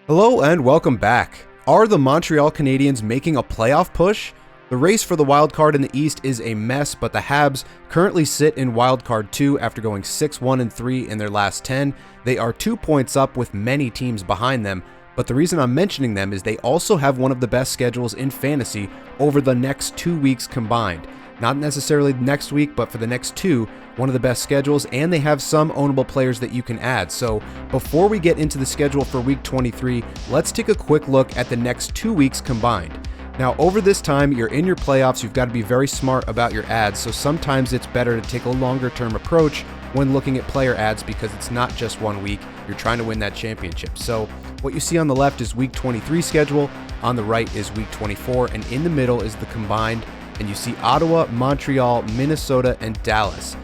Hello and welcome back. Are the Montreal Canadiens making a playoff push? The race for the wild card in the East is a mess, but the Habs currently sit in wild card 2 after going 6-1-3 in their last 10. They are 2 points up with many teams behind them, but the reason I'm mentioning them is they also have one of the best schedules in fantasy over the next 2 weeks combined. Not necessarily next week, but for the next two, one of the best schedules, and they have some ownable players that you can add. So before we get into the schedule for week 23, let's take a quick look at the next 2 weeks combined. Now, over this time, you're in your playoffs, you've got to be very smart about your ads, so sometimes it's better to take a longer term approach when looking at player ads because it's not just 1 week, you're trying to win that championship. So what you see on the left is week 23 schedule, on the right is week 24, and in the middle is the combined, and you see Ottawa, Montreal, Minnesota, and Dallas.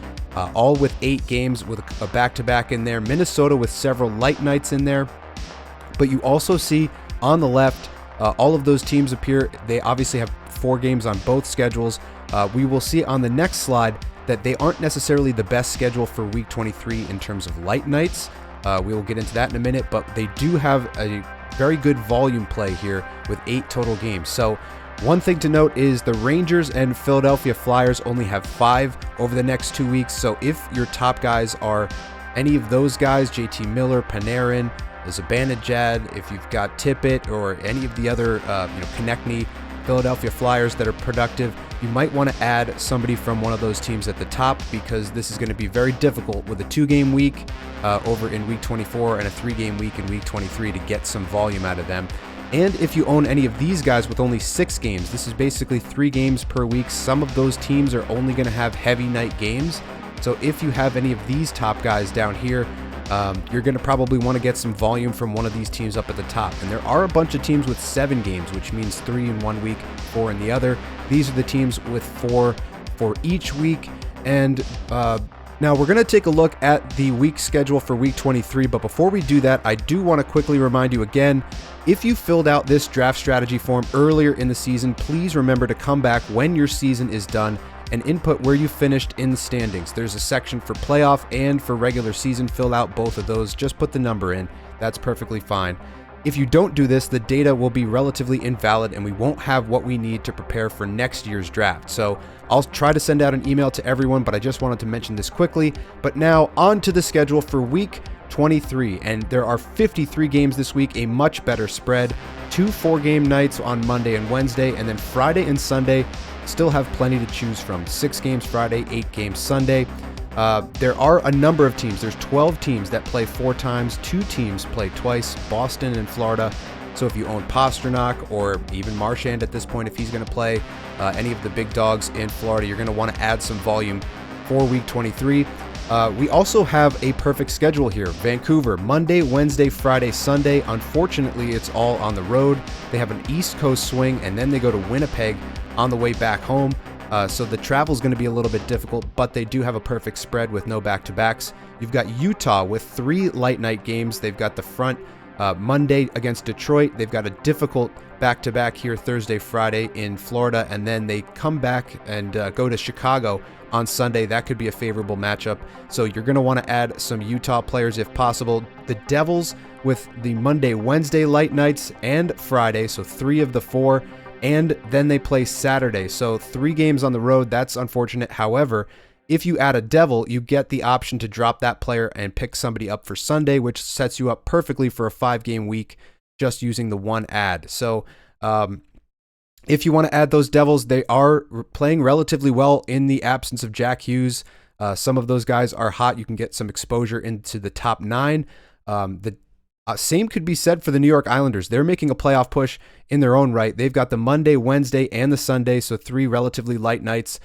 All with 8 games with a back-to-back in there. Minnesota with several light nights in there. But you also see on the left, all of those teams appear. They obviously have 4 games on both schedules. We will see on the next slide that they aren't necessarily the best schedule for week 23 in terms of light nights. We will get into that in a minute, but they do have a very good volume play here with 8 total games. So one thing to note is the Rangers and Philadelphia Flyers only have 5 over the next 2 weeks. So if your top guys are any of those guys, JT Miller, Panarin, Zibanejad, if you've got Tippett or any of the other, Konechny, Philadelphia Flyers that are productive, you might want to add somebody from one of those teams at the top because this is going to be very difficult with a 2-game week over in week 24 and a 3-game week in week 23 to get some volume out of them. And if you own any of these guys with only 6 games, this is basically 3 games per week. Some of those teams are only going to have heavy night games. So if you have any of these top guys down here, you're going to probably want to get some volume from one of these teams up at the top. And there are a bunch of teams with 7 games, which means 3 in 1 week, 4 in the other. These are the teams with 4 for each week. And now we're going to take a look at the week schedule for week 23. But before we do that, I do want to quickly remind you again, if you filled out this draft strategy form earlier in the season, please remember to come back when your season is done and input where you finished in the standings. There's a section for playoff and for regular season. Fill out both of those. Just put the number in. That's perfectly fine. If you don't do this, the data will be relatively invalid and we won't have what we need to prepare for next year's draft. So I'll try to send out an email to everyone, but I just wanted to mention this quickly. But now on to the schedule for week 23, and there are 53 games this week, a much better spread. 2 4-game nights on Monday and Wednesday, and then Friday and Sunday still have plenty to choose from. 6 games Friday, 8 games Sunday. There are a number of teams. There's 12 teams that play 4 times. 2 teams play twice, Boston and Florida. So if you own Pasternak or even Marchand at this point, if he's going to play any of the big dogs in Florida, you're going to want to add some volume for week 23. We also have a perfect schedule here. Vancouver, Monday, Wednesday, Friday, Sunday. Unfortunately, it's all on the road. They have an East Coast swing, and then they go to Winnipeg on the way back home. So the travel is going to be a little bit difficult, but they do have a perfect spread with no back-to-backs. You've got Utah with 3 light night games. They've got the front Monday against Detroit. They've got a difficult back-to-back here Thursday, Friday in Florida, and then they come back and go to Chicago on Sunday. That could be a favorable matchup. So you're going to want to add some Utah players if possible. The Devils with the Monday, Wednesday light nights and Friday, so 3 of the 4. And then they play Saturday. So 3 games on the road. That's unfortunate. However, if you add a Devil, you get the option to drop that player and pick somebody up for Sunday, which sets you up perfectly for a 5-game week just using the 1 ad. So if you want to add those Devils, they are playing relatively well in the absence of Jack Hughes. Some of those guys are hot. You can get some exposure into the top 9. The same could be said for the New York Islanders. They're making a playoff push in their own right. They've got the Monday, Wednesday, and the Sunday, so 3 relatively light nights.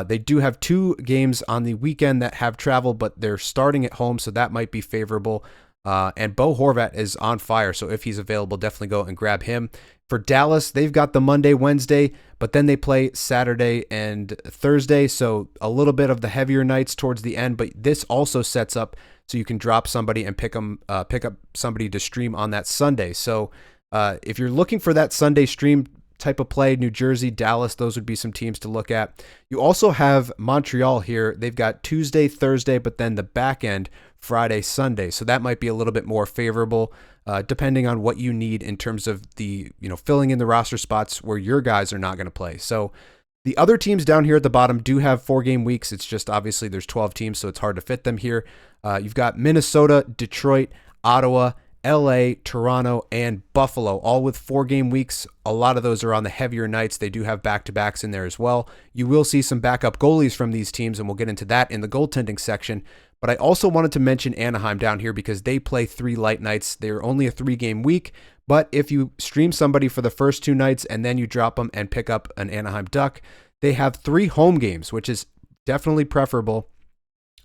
They do have 2 games on the weekend that have travel, but they're starting at home, so that might be favorable. And Bo Horvat is on fire, so if he's available, definitely go and grab him. For Dallas, they've got the Monday, Wednesday, but then they play Saturday and Thursday, so a little bit of the heavier nights towards the end, but this also sets up so you can drop somebody and pick up somebody to stream on that Sunday. So if you're looking for that Sunday stream type of play, New Jersey, Dallas, those would be some teams to look at. You also have Montreal here. They've got Tuesday, Thursday, but then the back end, Friday, Sunday. So that might be a little bit more favorable. depending on what you need in terms of the, filling in the roster spots where your guys are not going to play. So the other teams down here at the bottom do have 4-game weeks. It's just obviously there's 12 teams, so it's hard to fit them here. You've got Minnesota, Detroit, Ottawa, LA, Toronto, and Buffalo, all with 4-game weeks. A lot of those are on the heavier nights. They do have back-to-backs in there as well. You will see some backup goalies from these teams, and we'll get into that in the goaltending section. But I also wanted to mention Anaheim down here because they play 3 light nights. They're only a 3-game week, but if you stream somebody for the first 2 nights and then you drop them and pick up an Anaheim Duck, they have 3 home games, which is definitely preferable.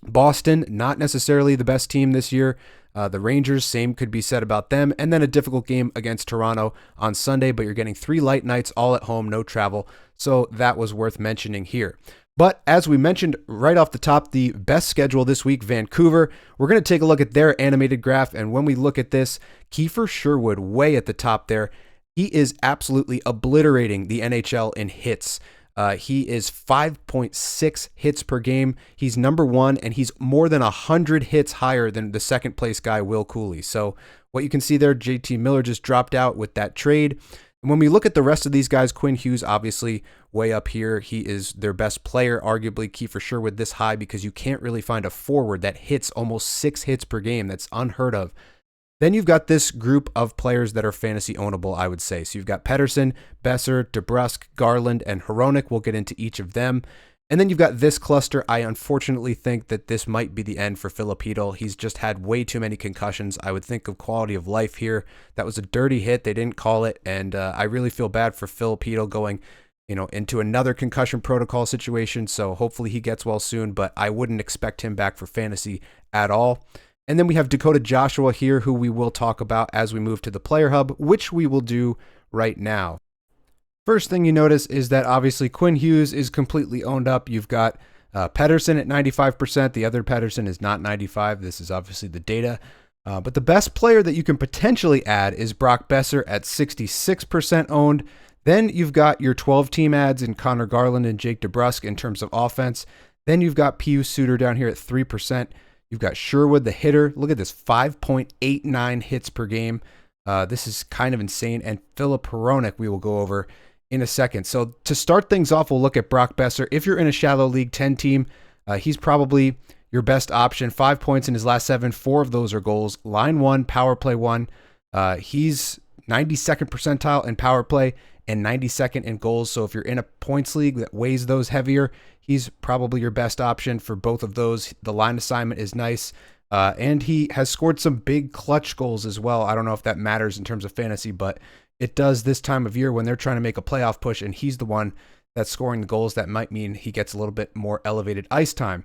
Boston, not necessarily the best team this year. The Rangers, same could be said about them. And then a difficult game against Toronto on Sunday, but you're getting 3 light nights all at home, no travel. So that was worth mentioning here. But as we mentioned right off the top, the best schedule this week, Vancouver. We're going to take a look at their animated graph. And when we look at this, Kiefer Sherwood way at the top there. He is absolutely obliterating the NHL in hits. He is 5.6 hits per game. He's number 1, and he's more than 100 hits higher than the second place guy, Will Cooley. So what you can see there, JT Miller just dropped out with that trade. And when we look at the rest of these guys, Quinn Hughes, obviously way up here. He is their best player, arguably. Kiefer Sherwood this high because you can't really find a forward that hits almost 6 hits per game. That's unheard of. Then you've got this group of players that are fantasy ownable, I would say. So you've got Pettersson, Besser, DeBrusk, Garland, and Hronek. We'll get into each of them. And then you've got this cluster. I unfortunately think that this might be the end for Filipino. He's just had way too many concussions. I would think of quality of life here. That was a dirty hit. They didn't call it. And I really feel bad for Filipino going into another concussion protocol situation. So hopefully he gets well soon, but I wouldn't expect him back for fantasy at all. And then we have Dakota Joshua here, who we will talk about as we move to the player hub, which we will do right now. First thing you notice is that obviously Quinn Hughes is completely owned up. You've got Pettersson at 95%. The other Pettersson is not 95. This is obviously the data. But the best player that you can potentially add is Brock Besser at 66% owned. Then you've got your 12-team ads in Connor Garland and Jake DeBrusk in terms of offense. Then you've got Pius Suter down here at 3%. You've got Sherwood, the hitter. Look at this, 5.89 hits per game. This is kind of insane. And Filip Hronek we will go over in a second. So to start things off, we'll look at Brock Besser. If you're in a shallow league 10 team, he's probably your best option. 5 points in his last 7. 4 of those are goals. Line 1, power play 1. He's 92nd percentile in power play and 92nd in goals. So if you're in a points league that weighs those heavier, he's probably your best option for both of those. The line assignment is nice. And he has scored some big clutch goals as well. I don't know if that matters in terms of fantasy, but it does this time of year when they're trying to make a playoff push and he's the one that's scoring the goals. That might mean he gets a little bit more elevated ice time.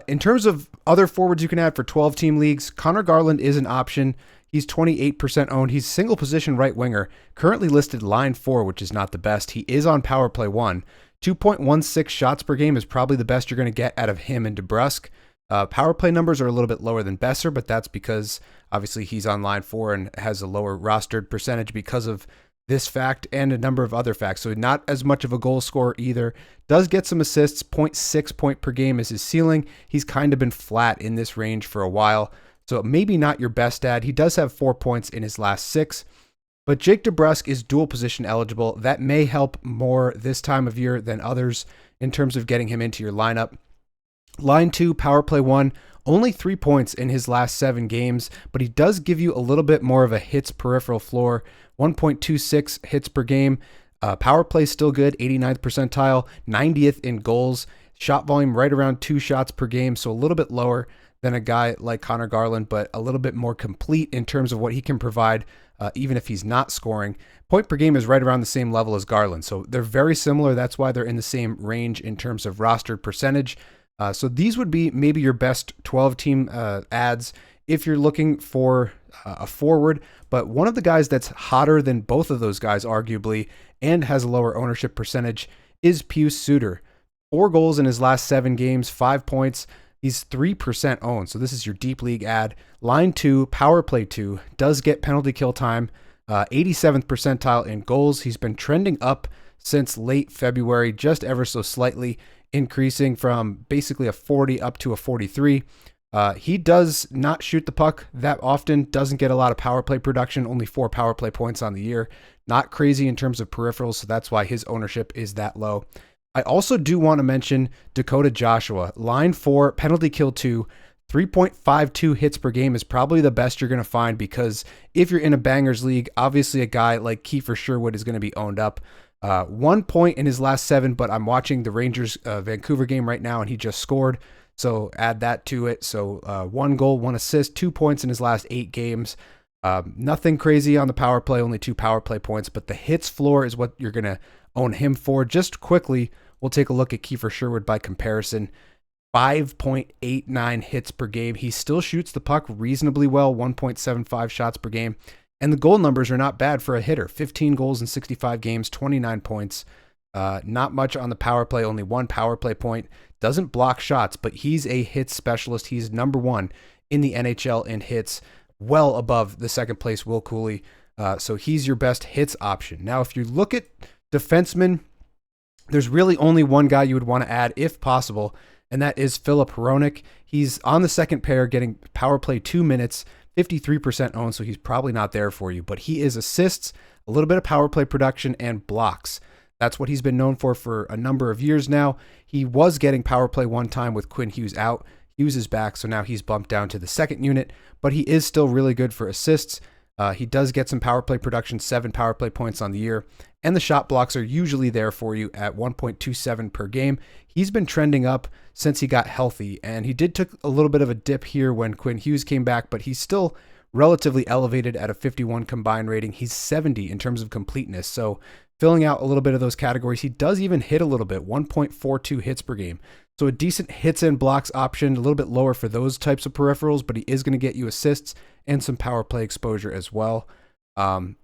In terms of other forwards you can add for 12-team leagues, Connor Garland is an option. He's 28% owned. He's single position right winger, currently listed line 4, which is not the best. He is on power play 1. 2.16 shots per game is probably the best you're going to get out of him and DeBrusk. Power play numbers are a little bit lower than Besser, but that's because obviously he's on line 4 and has a lower rostered percentage because of this fact and a number of other facts. So not as much of a goal scorer either. Does get some assists. 0.6 point per game is his ceiling. He's kind of been flat in this range for a while. So maybe not your best ad. He does have 4 points in his last 6. But Jake DeBrusk is dual position eligible. That may help more this time of year than others in terms of getting him into your lineup. Line 2, power play 1, only 3 points in his last 7 games, but he does give you a little bit more of a hits peripheral floor. 1.26 hits per game. Power play still good, 89th percentile, 90th in goals. Shot volume right around 2 shots per game, so a little bit lower than a guy like Connor Garland, but a little bit more complete in terms of what he can provide, even if he's not scoring. Point per game is right around the same level as Garland, so they're very similar. That's why they're in the same range in terms of rostered percentage. So these would be maybe your best 12-team ads if you're looking for a forward. But one of the guys that's hotter than both of those guys, arguably, and has a lower ownership percentage is Pius Suter. 4 goals in his last 7 games, 5 points. He's 3% owned. So this is your deep league ad. Line 2, power play 2, does get penalty kill time. 87th percentile in goals. He's been trending up since late February, just ever so slightly, increasing from basically a 40 up to a 43. He does not shoot the puck that often, doesn't get a lot of power play production, only 4 power play points on the year. Not crazy in terms of peripherals, so that's why his ownership is that low. I also do want to mention Dakota Joshua. Line 4, penalty kill 2, 3.52 hits per game is probably the best you're going to find, because if you're in a bangers league, obviously a guy like Kiefer Sherwood is going to be owned up. 1 point in his last 7, but I'm watching the Rangers Vancouver game right now, and he just scored. So add that to it. So 1 goal, 1 assist, 2 points in his last 8 games. Nothing crazy on the power play, only 2 power play points, but the hits floor is what you're going to own him for. Just quickly, we'll take a look at Kiefer Sherwood by comparison. 5.89 hits per game. He still shoots the puck reasonably well, 1.75 shots per game. And the goal numbers are not bad for a hitter. 15 goals in 65 games, 29 points. Not much on the power play, only 1 power play point. Doesn't block shots, but he's a hits specialist. He's number 1 in the NHL in hits, well above the second place Will Cooley. So he's your best hits option. Now, if you look at defensemen, there's really only one guy you would want to add if possible, and that is Filip Hronek. He's on the second pair, getting power play 2 minutes, 53% owned, so he's probably not there for you. But he is assists, a little bit of power play production, and blocks. That's what he's been known for a number of years now. He was getting power play 1 time with Quinn Hughes out. Hughes is back, so now he's bumped down to the second unit, but he is still really good for assists. He does get some power play production, 7 power play points on the year, and the shot blocks are usually there for you at 1.27 per game. He's been trending up since he got healthy, and he did took a little bit of a dip here when Quinn Hughes came back, but he's still relatively elevated at a 51 combined rating. He's 70 in terms of completeness, so filling out a little bit of those categories. He does even hit a little bit, 1.42 hits per game. So a decent hits and blocks option, a little bit lower for those types of peripherals, but he is going to get you assists and some power play exposure as well.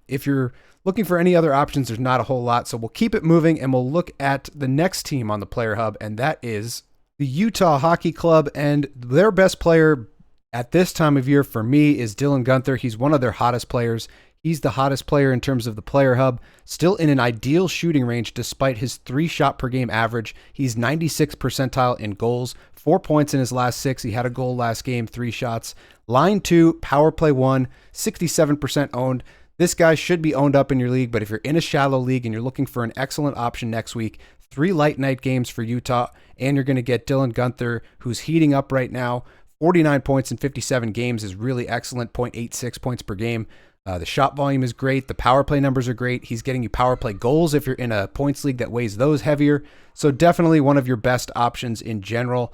If you're looking for any other options, there's not a whole lot. So we'll keep it moving, and we'll look at the next team on the Player Hub, and that is the Utah Hockey Club. And their best player at this time of year for me is Dylan Guenther. He's one of their hottest players. He's the hottest player in terms of the Player Hub, still in an ideal shooting range despite his 3 shot per game average. He's 96th percentile in goals, 4 points in his last 6. He had a goal last game, 3 shots. Line 2, power play 1, 67% owned. This guy should be owned up in your league, but if you're in a shallow league and you're looking for an excellent option next week, 3 light night games for Utah, and you're going to get Dylan Guenther, who's heating up right now. 49 points in 57 games is really excellent, 0.86 points per game. The shot volume is great. The power play numbers are great. He's getting you power play goals if you're in a points league that weighs those heavier. So definitely one of your best options in general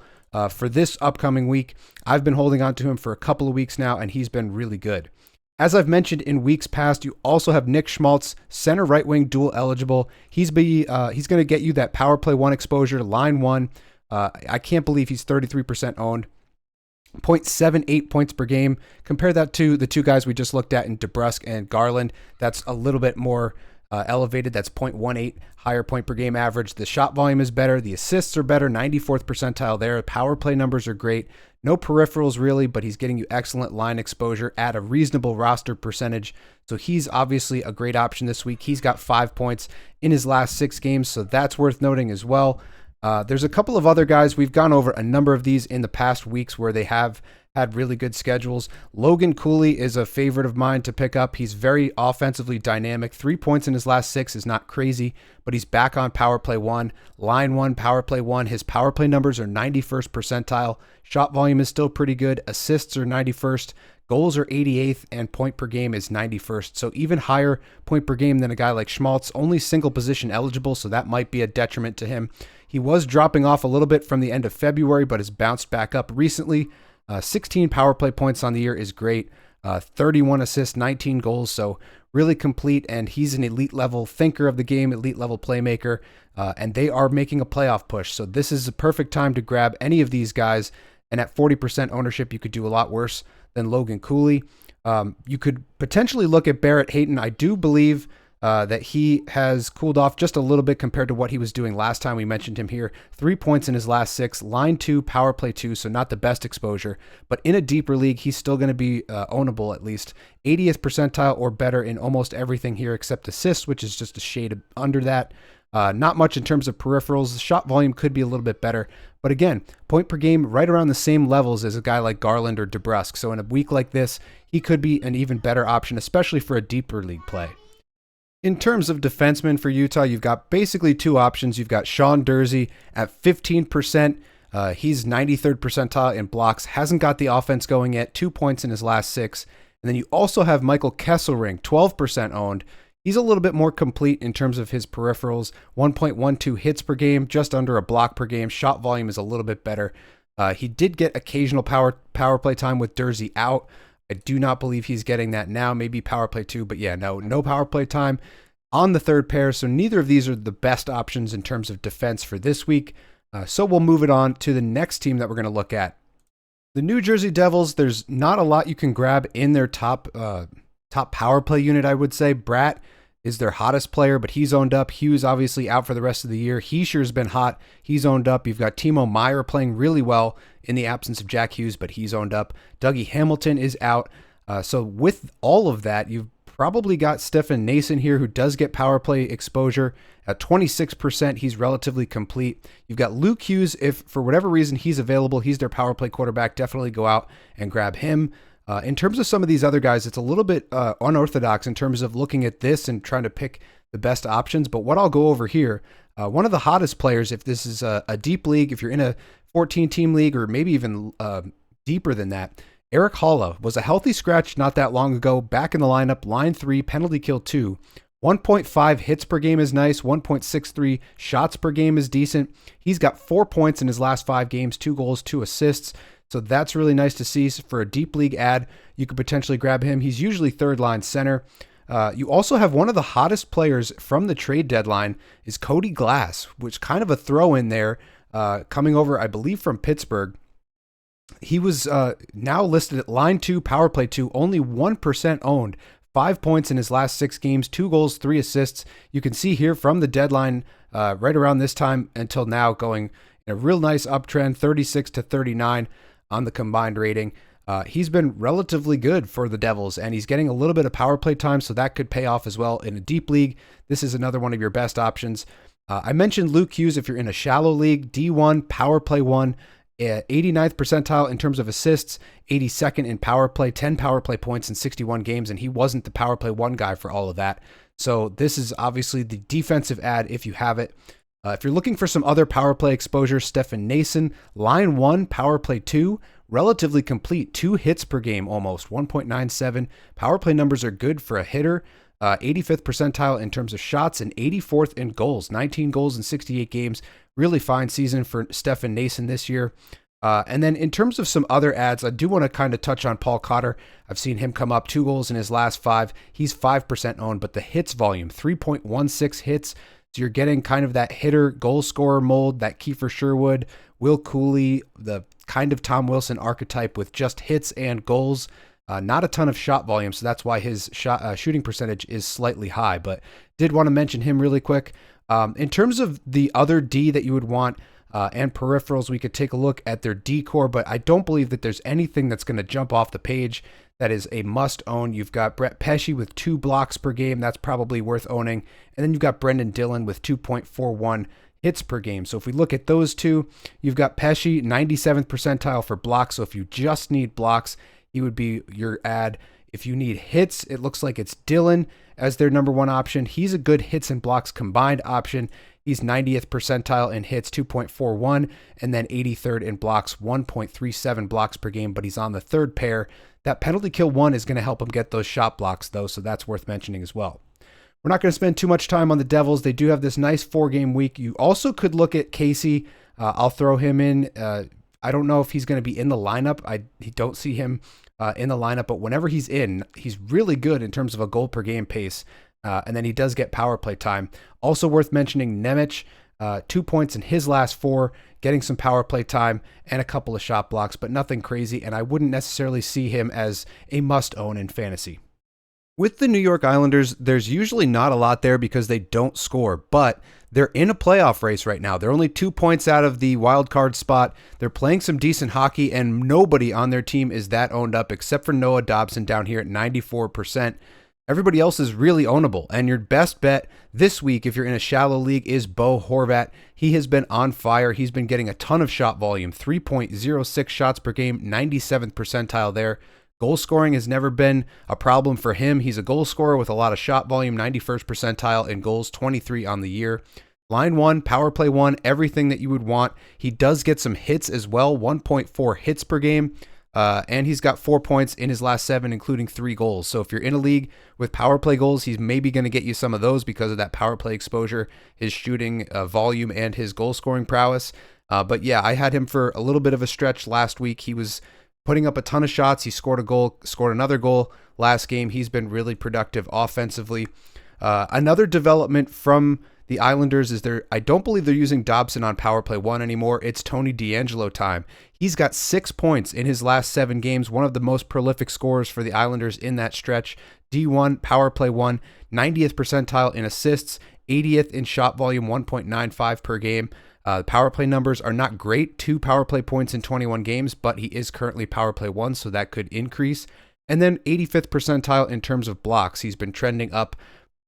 for this upcoming week. I've been holding on to him for a couple of weeks now, and he's been really good. As I've mentioned in weeks past, you also have Nick Schmaltz, center right wing dual eligible. He's going to get you that power play 1 exposure, line 1. I can't believe he's 33% owned. 0.78 points per game. Compare that to the 2 guys we just looked at in DeBrusk and Garland. That's a little bit more elevated. That's 0.18 higher point per game average. The shot volume is better. The assists are better. 94th percentile there. Power play numbers are great. No peripherals really, but he's getting you excellent line exposure at a reasonable roster percentage. So he's obviously a great option this week. He's got 5 points in his last 6 games, so that's worth noting as well. There's a couple of other guys. We've gone over a number of these in the past weeks where they have had really good schedules. Logan Cooley is a favorite of mine to pick up. He's very offensively dynamic. 3 points in his last 6 is not crazy, but he's back on power play 1, line 1, power play 1. His power play numbers are 91st percentile. Shot volume is still pretty good. Assists are 91st. Goals are 88th, and point per game is 91st. So even higher point per game than a guy like Schmaltz. Only single position eligible, so that might be a detriment to him. He was dropping off a little bit from the end of February, but has bounced back up recently. 16 power play points on the year is great. 31 assists, 19 goals, so really complete, and he's an elite level thinker of the game, elite level playmaker, and they are making a playoff push. So this is a perfect time to grab any of these guys, and at 40% ownership, you could do a lot worse than Logan Cooley. You could potentially look at Barrett Hayton. I do believe that he has cooled off just a little bit compared to what he was doing last time we mentioned him here. 3 points in his last 6, line 2, power play 2, so not the best exposure. But in a deeper league, he's still going to be ownable at least. 80th percentile or better in almost everything here except assists, which is just a shade under that. Not much in terms of peripherals. The shot volume could be a little bit better. But again, point per game right around the same levels as a guy like Garland or DeBrusque. So in a week like this, he could be an even better option, especially for a deeper league play. In terms of defensemen for Utah, you've got basically two options. You've got Sean Durzi at 15%. He's 93rd percentile in blocks. Hasn't got the offense going yet. 2 points in his last 6. And then you also have Michael Kesselring, 12% owned. He's a little bit more complete in terms of his peripherals. 1.12 hits per game, just under a block per game. Shot volume is a little bit better. He did get occasional power play time with Durzi out. I do not believe he's getting that now. Maybe power play 2, but yeah, no power play time on the third pair. So neither of these are the best options in terms of defense for this week. So we'll move it on to the next team that we're going to look at. The New Jersey Devils, there's not a lot you can grab in their top power play unit, I would say. Bratt is their hottest player, but he's owned up. Hughes obviously out for the rest of the year. He sure has been hot. He's owned up. You've got Timo Meier playing really well in the absence of Jack Hughes, but he's owned up. Dougie Hamilton is out. So with all of that, you've probably got Stefan Nason here, who does get power play exposure. At 26%, he's relatively complete. You've got Luke Hughes. If for whatever reason he's available, he's their power play quarterback, definitely go out and grab him. In terms of some of these other guys, it's a little bit unorthodox in terms of looking at this and trying to pick the best options. But what I'll go over here, one of the hottest players, if this is a deep league, if you're in a 14-team league or maybe even deeper than that, Eric Holla was a healthy scratch not that long ago, back in the lineup, line 3, penalty kill 2. 1.5 hits per game is nice. 1.63 shots per game is decent. He's got 4 points in his last 5 games, 2 goals, 2 assists. So that's really nice to see. For a deep league ad, you could potentially grab him. He's usually third line center. You also have one of the hottest players from the trade deadline is Cody Glass, which kind of a throw in there, coming over, I believe, from Pittsburgh. He was now listed at line 2, power play 2, only 1% owned. 5 points in his last 6 games, 2 goals, 3 assists. You can see here from the deadline right around this time until now going in a real nice uptrend, 36 to 39 on the combined rating. He's been relatively good for the Devils, and he's getting a little bit of power play time, so that could pay off as well. In a deep league, this is another one of your best options. I mentioned Luke Hughes if you're in a shallow league, D1, power play 1, 89th percentile in terms of assists, 82nd in power play, 10 power play points in 61 games, and he wasn't the power play 1 guy for all of that. So this is obviously the defensive ad if you have it. If you're looking for some other power play exposure, Stefan Nason, line 1, power play 2, relatively complete, 2 hits per game almost, 1.97. Power play numbers are good for a hitter. 85th percentile in terms of shots and 84th in goals, 19 goals in 68 games. Really fine season for Stefan Nason this year. And then in terms of some other ads, I do want to kind of touch on Paul Cotter. I've seen him come up 2 goals in his last 5. He's 5% owned, but the hits volume, 3.16 hits. So you're getting kind of that hitter goal scorer mold, that Kiefer Sherwood, Will Cooley, the kind of Tom Wilson archetype with just hits and goals. Not a ton of shot volume, so that's why his shooting percentage is slightly high, but did want to mention him really quick. In terms of the other D that you would want and peripherals, we could take a look at their D core, but I don't believe that there's anything that's going to jump off the page that is a must-own. You've got Brett Pesce with 2 blocks per game. That's probably worth owning. And then you've got Brendan Dillon with 2.41 hits per game. So if we look at those two, you've got Pesce, 97th percentile for blocks. So if you just need blocks, he would be your ad. If you need hits, it looks like it's Dillon as their number 1 option. He's a good hits and blocks combined option. He's 90th percentile in hits, 2.41, and then 83rd in blocks, 1.37 blocks per game, but he's on the third pair. That penalty kill 1 is going to help him get those shot blocks, though, so that's worth mentioning as well. We're not going to spend too much time on the Devils. They do have this nice 4-game week. You also could look at Casey. I'll throw him in. I don't know if he's going to be in the lineup. I don't see him in the lineup, but whenever he's in, he's really good in terms of a goal per game pace. And then he does get power play time. Also worth mentioning Nemec, 2 points in his last 4, getting some power play time and a couple of shot blocks, but nothing crazy. And I wouldn't necessarily see him as a must own in fantasy. With the New York Islanders, there's usually not a lot there because they don't score, but they're in a playoff race right now. They're only 2 points out of the wild card spot. They're playing some decent hockey, and nobody on their team is that owned up except for Noah Dobson down here at 94%. Everybody else is really ownable, and your best bet this week, if you're in a shallow league, is Bo Horvat. He has been on fire. He's been getting a ton of shot volume, 3.06 shots per game, 97th percentile there. Goal scoring has never been a problem for him. He's a goal scorer with a lot of shot volume, 91st percentile in goals, 23 on the year. Line 1, power play 1, everything that you would want. He does get some hits as well, 1.4 hits per game. And he's got 4 points in his last 7, including 3 goals. So if you're in a league with power play goals, he's maybe going to get you some of those because of that power play exposure, his shooting volume, and his goal scoring prowess. But yeah, I had him for a little bit of a stretch last week. He was putting up a ton of shots. He scored a goal, scored another goal last game. He's been really productive offensively. Another development from the Islanders is I don't believe they're using Dobson on power play 1 anymore. It's Tony DeAngelo time. He's got 6 points in his last 7 games, one of the most prolific scorers for the Islanders in that stretch. D1, power play 1, 90th percentile in assists, 80th in shot volume, 1.95 per game. Power play numbers are not great, 2 power play points in 21 games, but he is currently power play 1, so that could increase. And then 85th percentile in terms of blocks. He's been trending up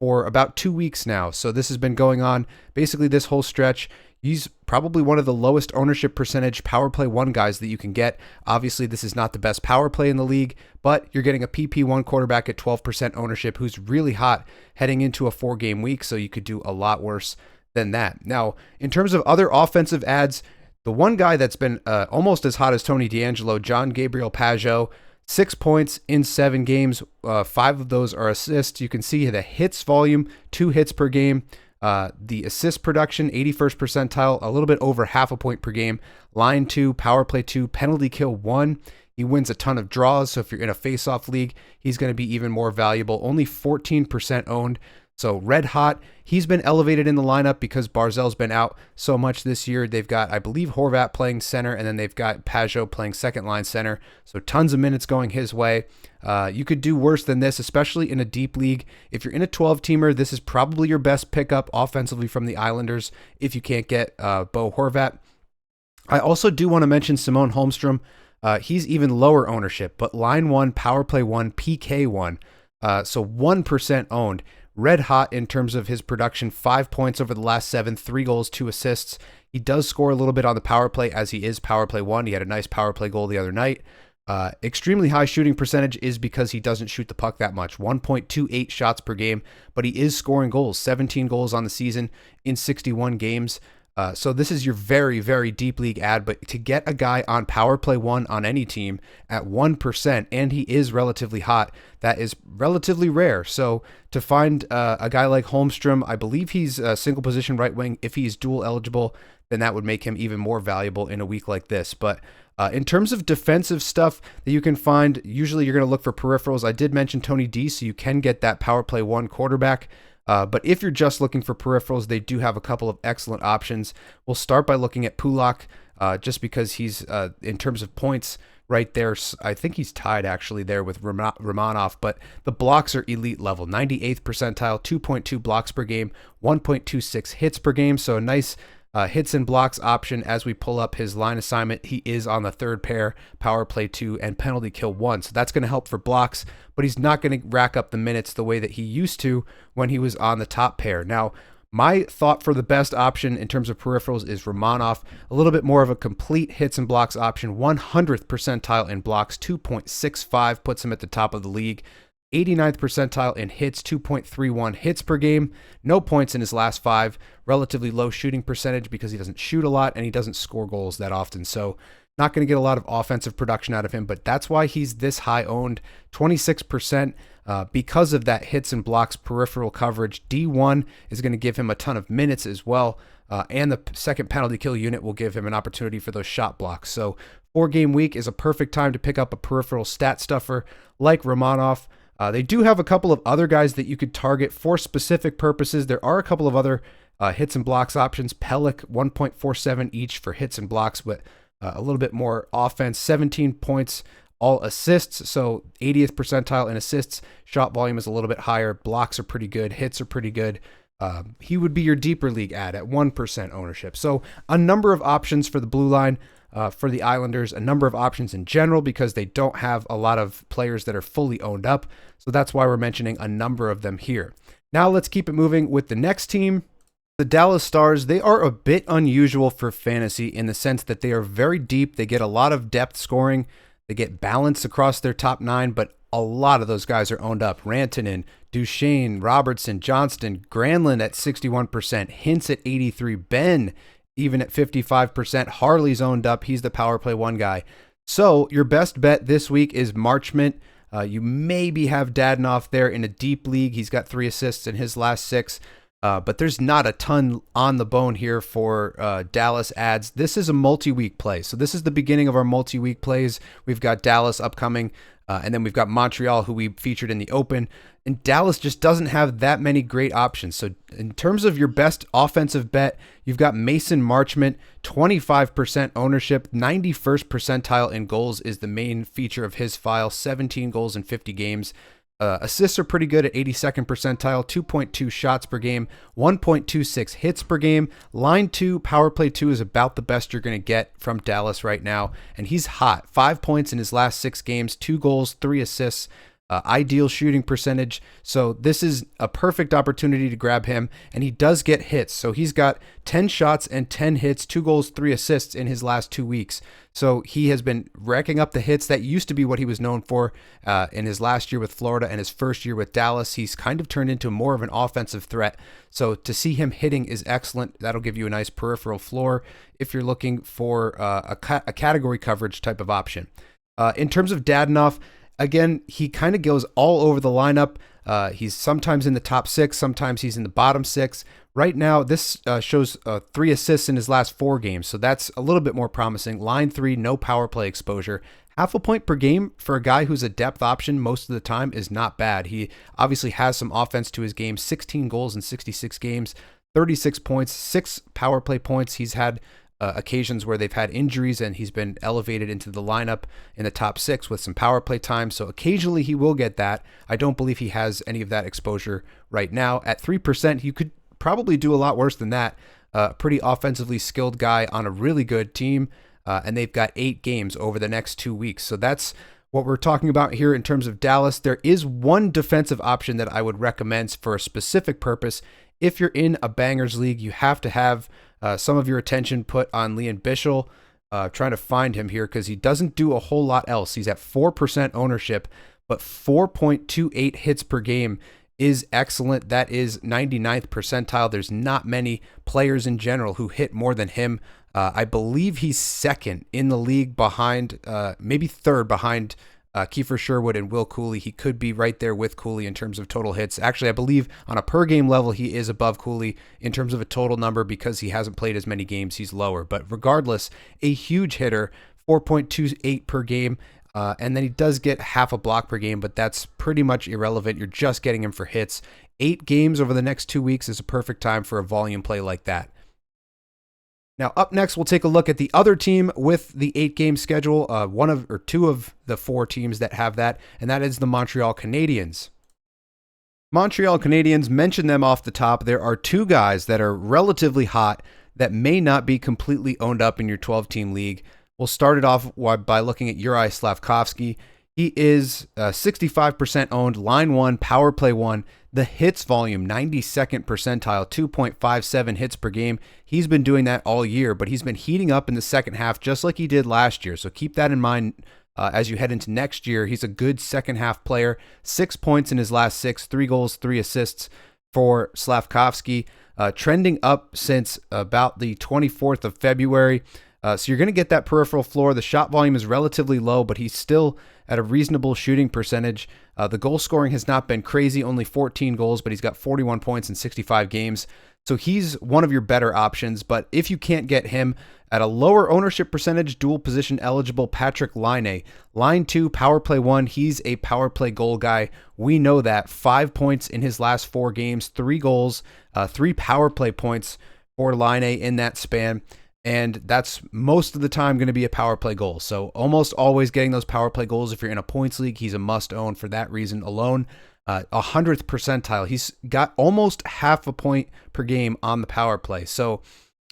for about 2 weeks now. So this has been going on basically this whole stretch. He's probably one of the lowest ownership percentage power play 1 guys that you can get. Obviously, this is not the best power play in the league, but you're getting a PP1 quarterback at 12% ownership who's really hot heading into a 4-game week, so you could do a lot worse than that. Now, in terms of other offensive ads, the one guy that's been almost as hot as Tony DeAngelo, John Gabriel Pageau, 6 points in 7 games. 5 of those are assists. You can see the hits volume, 2 hits per game. The assist production, 81st percentile, a little bit over half a point per game. Line 2, power play 2, penalty kill 1. He wins a ton of draws, so if you're in a face-off league, he's going to be even more valuable. Only 14% owned. So red hot. He's been elevated in the lineup because Barzal's been out so much this year. They've got, I believe, Horvat playing center, and then they've got Pageau playing second line center. So tons of minutes going his way. You could do worse than this, especially in a deep league. If you're in a 12-teamer, this is probably your best pickup offensively from the Islanders if you can't get Bo Horvat. I also do want to mention Simone Holmstrom. He's even lower ownership, but line 1, power play 1, PK 1. So 1% owned. Red hot in terms of his production, 5 points over the last 7, 3 goals, 2 assists. He does score a little bit on the power play as he is power play 1. He had a nice power play goal the other night. Extremely high shooting percentage is because he doesn't shoot the puck that much, 1.28 shots per game, but he is scoring goals, 17 goals on the season in 61 games. So this is your very, very deep league ad, but to get a guy on power play 1 on any team at 1%, and he is relatively hot, that is relatively rare. So to find a guy like Holmstrom, I believe he's a single position right wing. If he's dual eligible, then that would make him even more valuable in a week like this. But in terms of defensive stuff that you can find, usually you're going to look for peripherals. I did mention Tony D, so you can get that power play 1 quarterback. But if you're just looking for peripherals, they do have a couple of excellent options. We'll start by looking at Pulak, just because he's, in terms of points, right there. I think he's tied actually there with Romanov, but the blocks are elite level, 98th percentile, 2.2 blocks per game, 1.26 hits per game. So a nice hits and blocks option as we pull up his line assignment. He is on the 3rd pair, power play 2, and penalty kill 1. So that's going to help for blocks, but he's not going to rack up the minutes the way that he used to when he was on the top pair. Now, my thought for the best option in terms of peripherals is Romanov, a little bit more of a complete hits and blocks option, 100th percentile in blocks, 2.65 puts him at the top of the league. 89th percentile in hits, 2.31 hits per game, no points in his last 5, relatively low shooting percentage because he doesn't shoot a lot and he doesn't score goals that often. So not going to get a lot of offensive production out of him, but that's why he's this high owned, 26%, because of that hits and blocks peripheral coverage. D1 is going to give him a ton of minutes as well, and the second penalty kill unit will give him an opportunity for those shot blocks. So 4-game week is a perfect time to pick up a peripheral stat stuffer like Romanov. They do have a couple of other guys that you could target for specific purposes. There are a couple of other hits and blocks options. Pellick, 1.47 each for hits and blocks, but a little bit more offense. 17 points, all assists, so 80th percentile in assists. Shot volume is a little bit higher. Blocks are pretty good. Hits are pretty good. He would be your deeper league ad at 1% ownership. So a number of options for the blue line. for the Islanders, a number of options in general because they don't have a lot of players that are fully owned up. So that's why we're mentioning a number of them here. Now let's keep it moving with the next team. The Dallas Stars, they are a bit unusual for fantasy in the sense that they are very deep. They get a lot of depth scoring. They get balance across their top 9, but a lot of those guys are owned up. Rantanen, Duchesne, Robertson, Johnston, Granlund at 61%, Hintz at 83%, Ben even at 55%. Harley's owned up. He's the power play 1 guy. So your best bet this week is Marchment. You maybe have Dadonov there in a deep league. He's got 3 assists in his last 6. But there's not a ton on the bone here for Dallas Adds. This is a multi-week play. So this is the beginning of our multi-week plays. We've got Dallas upcoming, and then we've got Montreal, who we featured in the Open. And Dallas just doesn't have that many great options. So in terms of your best offensive bet, you've got Mason Marchment, 25% ownership, 91st percentile in goals is the main feature of his file, 17 goals in 50 games. Assists are pretty good at 82nd percentile, 2.2 shots per game, 1.26 hits per game. Line 2, power play 2 is about the best you're going to get from Dallas right now. And he's hot. 5 points in his last 6 games, 2 goals, 3 assists. Ideal shooting percentage. So this is a perfect opportunity to grab him, and he does get hits. So he's got 10 shots and 10 hits, 2 goals, 3 assists in his last 2 weeks. So he has been racking up the hits. That used to be what he was known for in his last year with Florida and his first year with Dallas. He's kind of turned into more of an offensive threat. So to see him hitting is excellent. That'll give you a nice peripheral floor if you're looking for a category coverage type of option. In terms of Dadonov, again, he kind of goes all over the lineup. He's sometimes in the top 6, sometimes he's in the bottom 6. Right now, this shows 3 assists in his last 4 games, so that's a little bit more promising. Line 3, no power play exposure. Half a point per game for a guy who's a depth option most of the time is not bad. He obviously has some offense to his game, 16 goals in 66 games, 36 points, 6 power play points. He's had occasions where they've had injuries and he's been elevated into the lineup in the top 6 with some power play time. So occasionally he will get that. I don't believe he has any of that exposure right now. At 3%, you could probably do a lot worse than that. Pretty offensively skilled guy on a really good team. And they've got 8 games over the next 2 weeks. So that's what we're talking about here in terms of Dallas. There is one defensive option that I would recommend for a specific purpose. If you're in a bangers league, you have to have some of your attention put on Leon Bichel. Trying to find him here because he doesn't do a whole lot else. He's at 4% ownership, but 4.28 hits per game is excellent. That is 99th percentile. There's not many players in general who hit more than him. I believe he's 2nd in the league behind, maybe 3rd behind Kiefer Sherwood and Will Cooley. He could be right there with Cooley in terms of total hits. Actually, I believe on a per game level, he is above Cooley. In terms of a total number, because he hasn't played as many games, he's lower. But regardless, a huge hitter, 4.28 per game. And then he does get half a block per game, but that's pretty much irrelevant. You're just getting him for hits. 8 games over the next 2 weeks is a perfect time for a volume play like that. Now, up next, we'll take a look at the other team with the 8-game schedule, one of or 2 of the 4 teams that have that, and that is the Montreal Canadiens. Montreal Canadiens, mention them off the top. There are 2 guys that are relatively hot that may not be completely owned up in your 12-team league. We'll start it off by looking at Uri Slavkovsky. He is 65% owned, line 1, power play 1. The hits volume, 92nd percentile, 2.57 hits per game. He's been doing that all year, but he's been heating up in the second half just like he did last year. So keep that in mind as you head into next year. He's a good second half player. 6 points in his last 6, 3 goals, 3 assists for Slavkovsky. Trending up since about the 24th of February. So you're going to get that peripheral floor. The shot volume is relatively low, but he's still at a reasonable shooting percentage. The goal scoring has not been crazy, only 14 goals, but he's got 41 points in 65 games. So he's one of your better options, but if you can't get him at a lower ownership percentage, dual position eligible Patrick Laine. Line 2, power play 1, he's a power play goal guy. We know that. 5 points in his last 4 games, 3 goals, 3 power play points for Laine in that span. And that's most of the time going to be a power play goal. So almost always getting those power play goals. If you're in a points league, he's a must own for that reason alone. 100th percentile. He's got almost half a point per game on the power play. So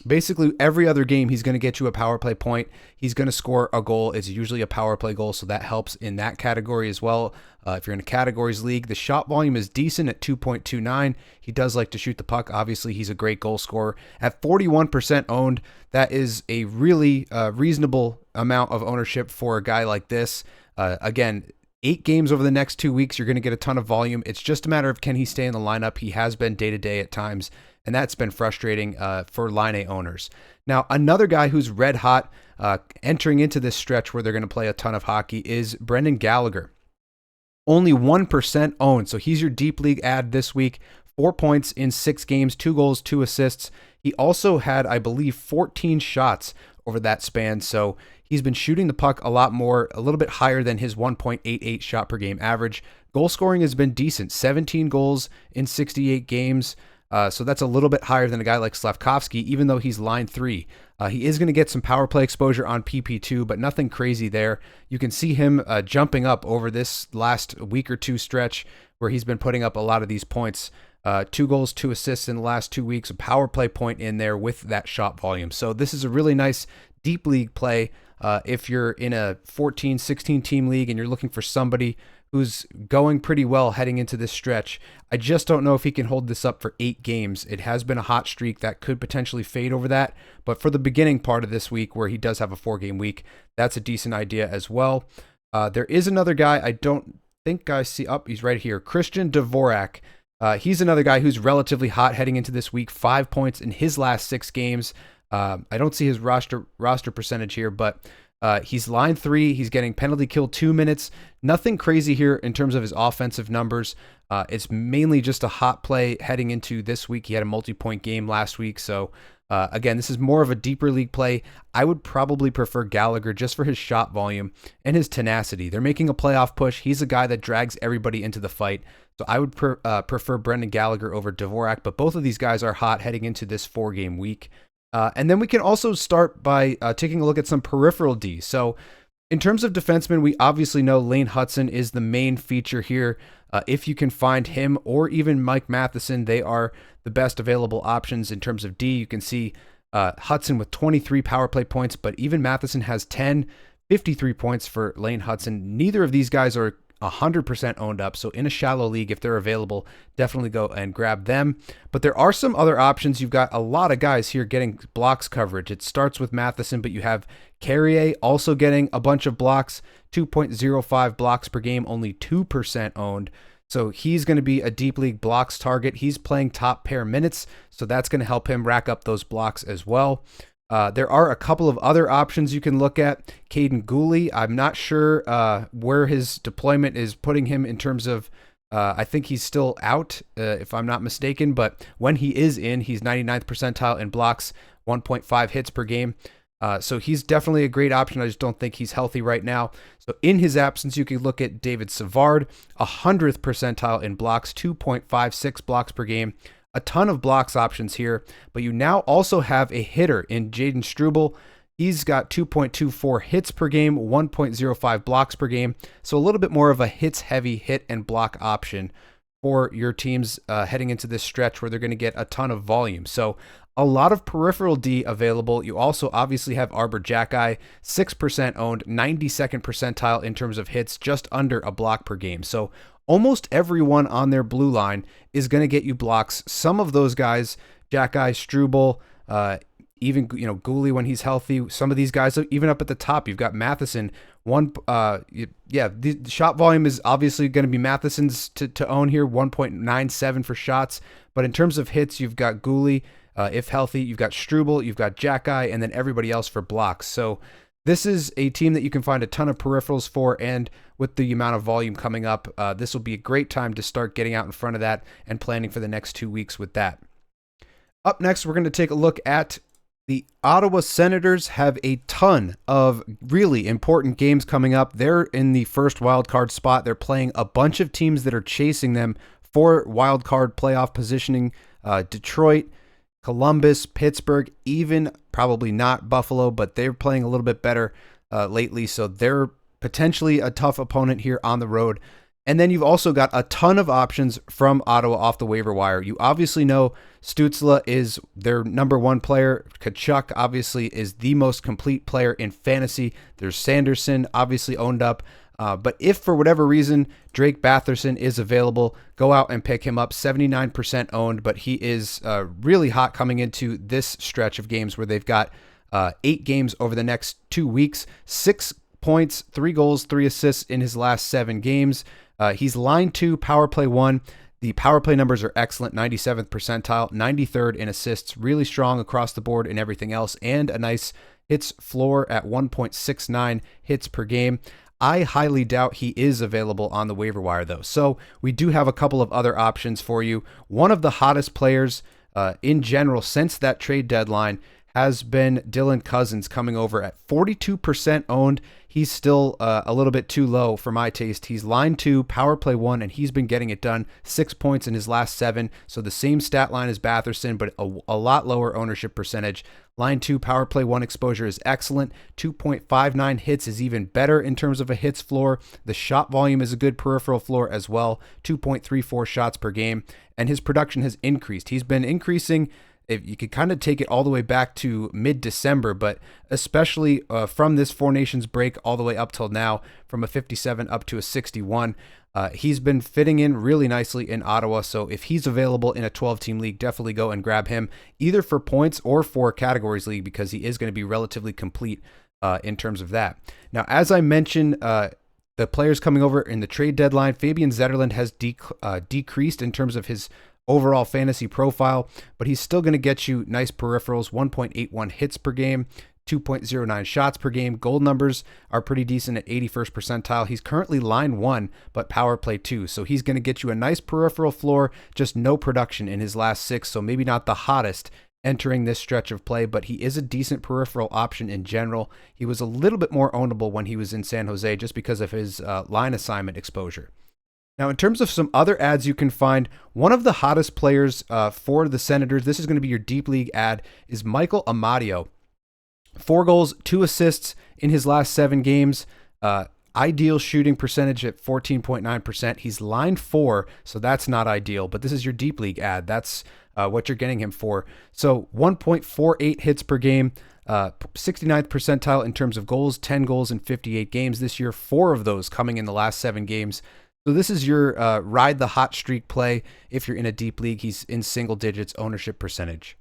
Basically, every other game, he's going to get you a power play point. He's going to score a goal. It's usually a power play goal, so that helps in that category as well. If you're in a categories league, the shot volume is decent at 2.29. He does like to shoot the puck. Obviously, he's a great goal scorer. At 41% owned, that is a really reasonable amount of ownership for a guy like this. Again, 8 games over the next 2 weeks, you're going to get a ton of volume. It's just a matter of can he stay in the lineup. He has been day-to-day at times, and that's been frustrating for Line A owners. Now, another guy who's red hot entering into this stretch where they're going to play a ton of hockey is Brendan Gallagher. Only 1% owned, so he's your deep league ad this week. 4 points in 6 games, 2 goals, 2 assists. He also had, I believe, 14 shots over that span, so he's been shooting the puck a lot more, a little bit higher than his 1.88 shot per game average. Goal scoring has been decent, 17 goals in 68 games. So that's a little bit higher than a guy like Slavkovsky, even though he's line 3. He is going to get some power play exposure on PP2, but nothing crazy there. You can see him jumping up over this last week or 2 stretch where he's been putting up a lot of these points. 2 goals, 2 assists in the last 2 weeks, a power play point in there with that shot volume. So this is a really nice deep league play. If you're in a 14, 16 team league and you're looking for somebody who's going pretty well heading into this stretch. I just don't know if he can hold this up for 8 games. It has been a hot streak that could potentially fade over that, but for the beginning part of this week where he does have a 4-game week, that's a decent idea as well. There is another guy I don't think I see up. He's right here, Christian Dvorak. He's another guy who's relatively hot heading into this week, 5 points in his last 6 games. I don't see his roster percentage here, but he's line 3. He's getting penalty kill 2 minutes. Nothing crazy here in terms of his offensive numbers. It's mainly just a hot play heading into this week. He had a multi-point game last week. So again, this is more of a deeper league play. I would probably prefer Gallagher just for his shot volume and his tenacity. They're making a playoff push. He's a guy that drags everybody into the fight. So I would prefer Brendan Gallagher over Dvorak, but both of these guys are hot heading into this 4-game week. And then we can also start by taking a look at some peripheral D. So in terms of defensemen, we obviously know Lane Hutson is the main feature here. If you can find him or even Mike Matheson, they are the best available options in terms of D. You can see Hutson with 23 power play points, but even Matheson has 10, 53 points for Lane Hutson. Neither of these guys are 100% owned up. So in a shallow league, if they're available, definitely go and grab them. But there are some other options. You've got a lot of guys here getting blocks coverage. It starts with Matheson, but you have Carrier also getting a bunch of blocks, 2.05 blocks per game, only 2% owned. So he's going to be a deep league blocks target. He's playing top pair minutes, so that's going to help him rack up those blocks as well. There are a couple of other options you can look at. Caden Gooley, I'm not sure where his deployment is putting him in terms of, I think he's still out, if I'm not mistaken, but when he is in, he's 99th percentile in blocks, 1.5 hits per game. So he's definitely a great option. I just don't think he's healthy right now. So in his absence, you can look at David Savard, 100th percentile in blocks, 2.56 blocks per game. A ton of blocks options here, but you now also have a hitter in Jaden Struble. He's got 2.24 hits per game, 1.05 blocks per game. So a little bit more of a hits-heavy hit and block option for your teams heading into this stretch where they're going to get a ton of volume. So a lot of peripheral D available. You also obviously have Arbor Jackeye, 6% owned, 92nd percentile in terms of hits, just under a block per game. So almost everyone on their blue line is going to get you blocks. Some of those guys, Jackeye, Struble, even Gooley when he's healthy. Some of these guys, even up at the top, you've got Matheson. The shot volume is obviously going to be Matheson's to own here, 1.97 for shots. But in terms of hits, you've got Gooley, if healthy. You've got Struble, you've got Jackeye, and then everybody else for blocks. So this is a team that you can find a ton of peripherals for, and with the amount of volume coming up, this will be a great time to start getting out in front of that and planning for the next 2 weeks with that. Up next, we're going to take a look at the Ottawa Senators. Have a ton of really important games coming up. They're in the first wild card spot. They're playing a bunch of teams that are chasing them for wild card playoff positioning. Detroit, Columbus, Pittsburgh, even probably not Buffalo, but they're playing a little bit better lately, so they're potentially a tough opponent here on the road. And then you've also got a ton of options from Ottawa off the waiver wire. You obviously know Stützle is their number one player. Tkachuk obviously is the most complete player in fantasy. There's Sanderson obviously owned up. But if for whatever reason Drake Batherson is available, go out and pick him up. 79% owned, but he is really hot coming into this stretch of games where they've got 8 games over the next 2 weeks. 6 points, 3 goals, 3 assists in his last 7 games. He's line 2, power play 1. The power play numbers are excellent, 97th percentile, 93rd in assists, really strong across the board and everything else, and a nice hits floor at 1.69 hits per game. I highly doubt he is available on the waiver wire, though. So we do have a couple of other options for you. One of the hottest players in general since that trade deadline has been Dylan Cousins, coming over at 42% owned. He's still a little bit too low for my taste. He's line 2, power play 1, and he's been getting it done. 6 points in his last 7. So the same stat line as Batherson, but a lot lower ownership percentage. Line 2, power play 1 exposure is excellent. 2.59 hits is even better in terms of a hits floor. The shot volume is a good peripheral floor as well. 2.34 shots per game. And his production has increased. He's been increasing. If you could kind of take it all the way back to mid-December, but especially from this Four Nations break all the way up till now, from a 57 up to a 61, he's been fitting in really nicely in Ottawa. So if he's available in a 12-team league, definitely go and grab him, either for points or for categories league, because he is going to be relatively complete in terms of that. Now, as I mentioned, the players coming over in the trade deadline, Fabian Zetterlund has decreased in terms of his overall fantasy profile, but he's still going to get you nice peripherals, 1.81 hits per game, 2.09 shots per game. Goal numbers are pretty decent at 81st percentile. He's currently line 1, but power play 2. So he's going to get you a nice peripheral floor, just no production in his last 6. So maybe not the hottest entering this stretch of play, but he is a decent peripheral option in general. He was a little bit more ownable when he was in San Jose just because of his line assignment exposure. Now, in terms of some other ads you can find, one of the hottest players for the Senators, this is going to be your deep league ad, is Michael Amadio. 4 goals, 2 assists in his last 7 games. Ideal shooting percentage at 14.9%. He's line 4, so that's not ideal, but this is your deep league ad. That's what you're getting him for. So 1.48 hits per game, 69th percentile in terms of goals, 10 goals in 58 games this year, 4 of those coming in the last 7 games. So this is your ride the hot streak play. If you're in a deep league, he's in single digits ownership percentage.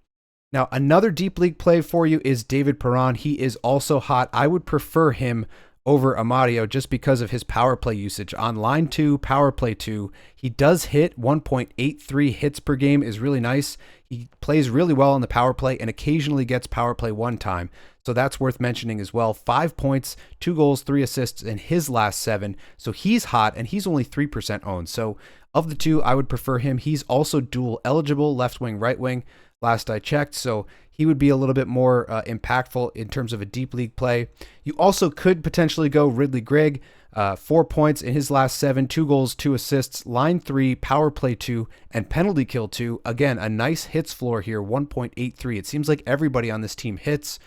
Now, another deep league play for you is David Perron. He is also hot. I would prefer him over Amadio just because of his power play usage. On line 2, power play 2, he does hit. 1.83 hits per game is really nice. He plays really well on the power play and occasionally gets power play 1 time. So that's worth mentioning as well. 5 points, 2 goals, 3 assists in his last 7. So he's hot and he's only 3% owned. So of the two, I would prefer him. He's also dual eligible, left wing, right wing, last I checked. So he would be a little bit more impactful in terms of a deep league play. You also could potentially go Ridley Gregg, 4 points in his last 7, 2 goals, 2 assists, line 3, power play 2, and penalty kill 2. Again, a nice hits floor here, 1.83. It seems like everybody on this team hits.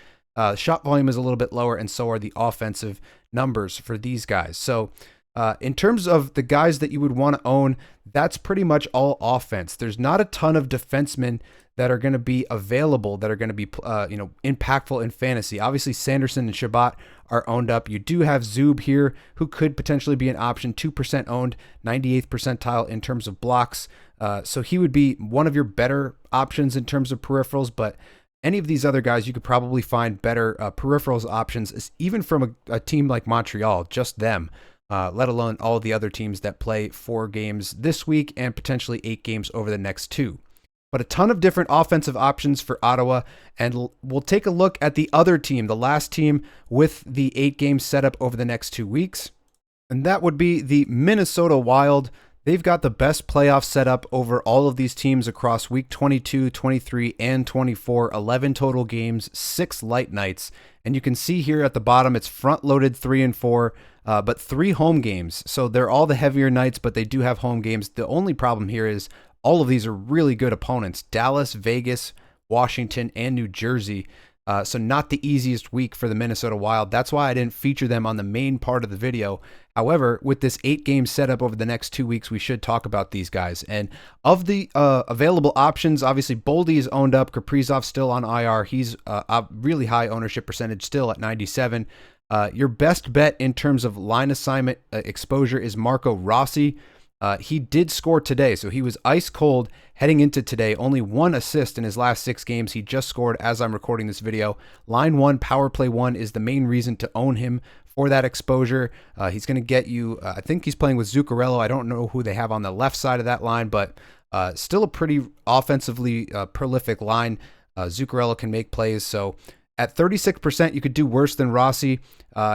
Shot volume is a little bit lower, and so are the offensive numbers for these guys. So in terms of the guys that you would want to own, that's pretty much all offense. There's not a ton of defensemen that are going to be available, that are going to be impactful in fantasy. Obviously, Sanderson and Shabbat are owned up. You do have Zub here, who could potentially be an option, 2% owned, 98th percentile in terms of blocks. So he would be one of your better options in terms of peripherals, but any of these other guys, you could probably find better peripherals options, even from a team like Montreal, just them, let alone all the other teams that play 4 games this week and potentially 8 games over the next 2. But a ton of different offensive options for Ottawa, and we'll take a look at the other team, the last team with the 8-game setup over the next 2 weeks, and that would be the Minnesota Wild. They've got the best playoff setup over all of these teams across week 22, 23, and 24, 11 total games, 6 light nights. And you can see here at the bottom, it's front-loaded 3 and 4, but 3 home games. So they're all the heavier nights, but they do have home games. The only problem here is all of these are really good opponents. Dallas, Vegas, Washington, and New Jersey. So not the easiest week for the Minnesota Wild. That's why I didn't feature them on the main part of the video. However, with this 8-game setup over the next 2 weeks, we should talk about these guys. And of the available options, obviously Boldy is owned up. Kaprizov's still on IR. He's a really high ownership percentage, still at 97. Your best bet in terms of line assignment exposure is Marco Rossi. He did score today, so he was ice cold heading into today. Only 1 assist in his last 6 games. He just scored as I'm recording this video. Line 1, power play 1 is the main reason to own him for that exposure. He's going to get you, I think he's playing with Zuccarello. I don't know who they have on the left side of that line, but still a pretty offensively prolific line. Zuccarello can make plays, so at 36%, you could do worse than Rossi.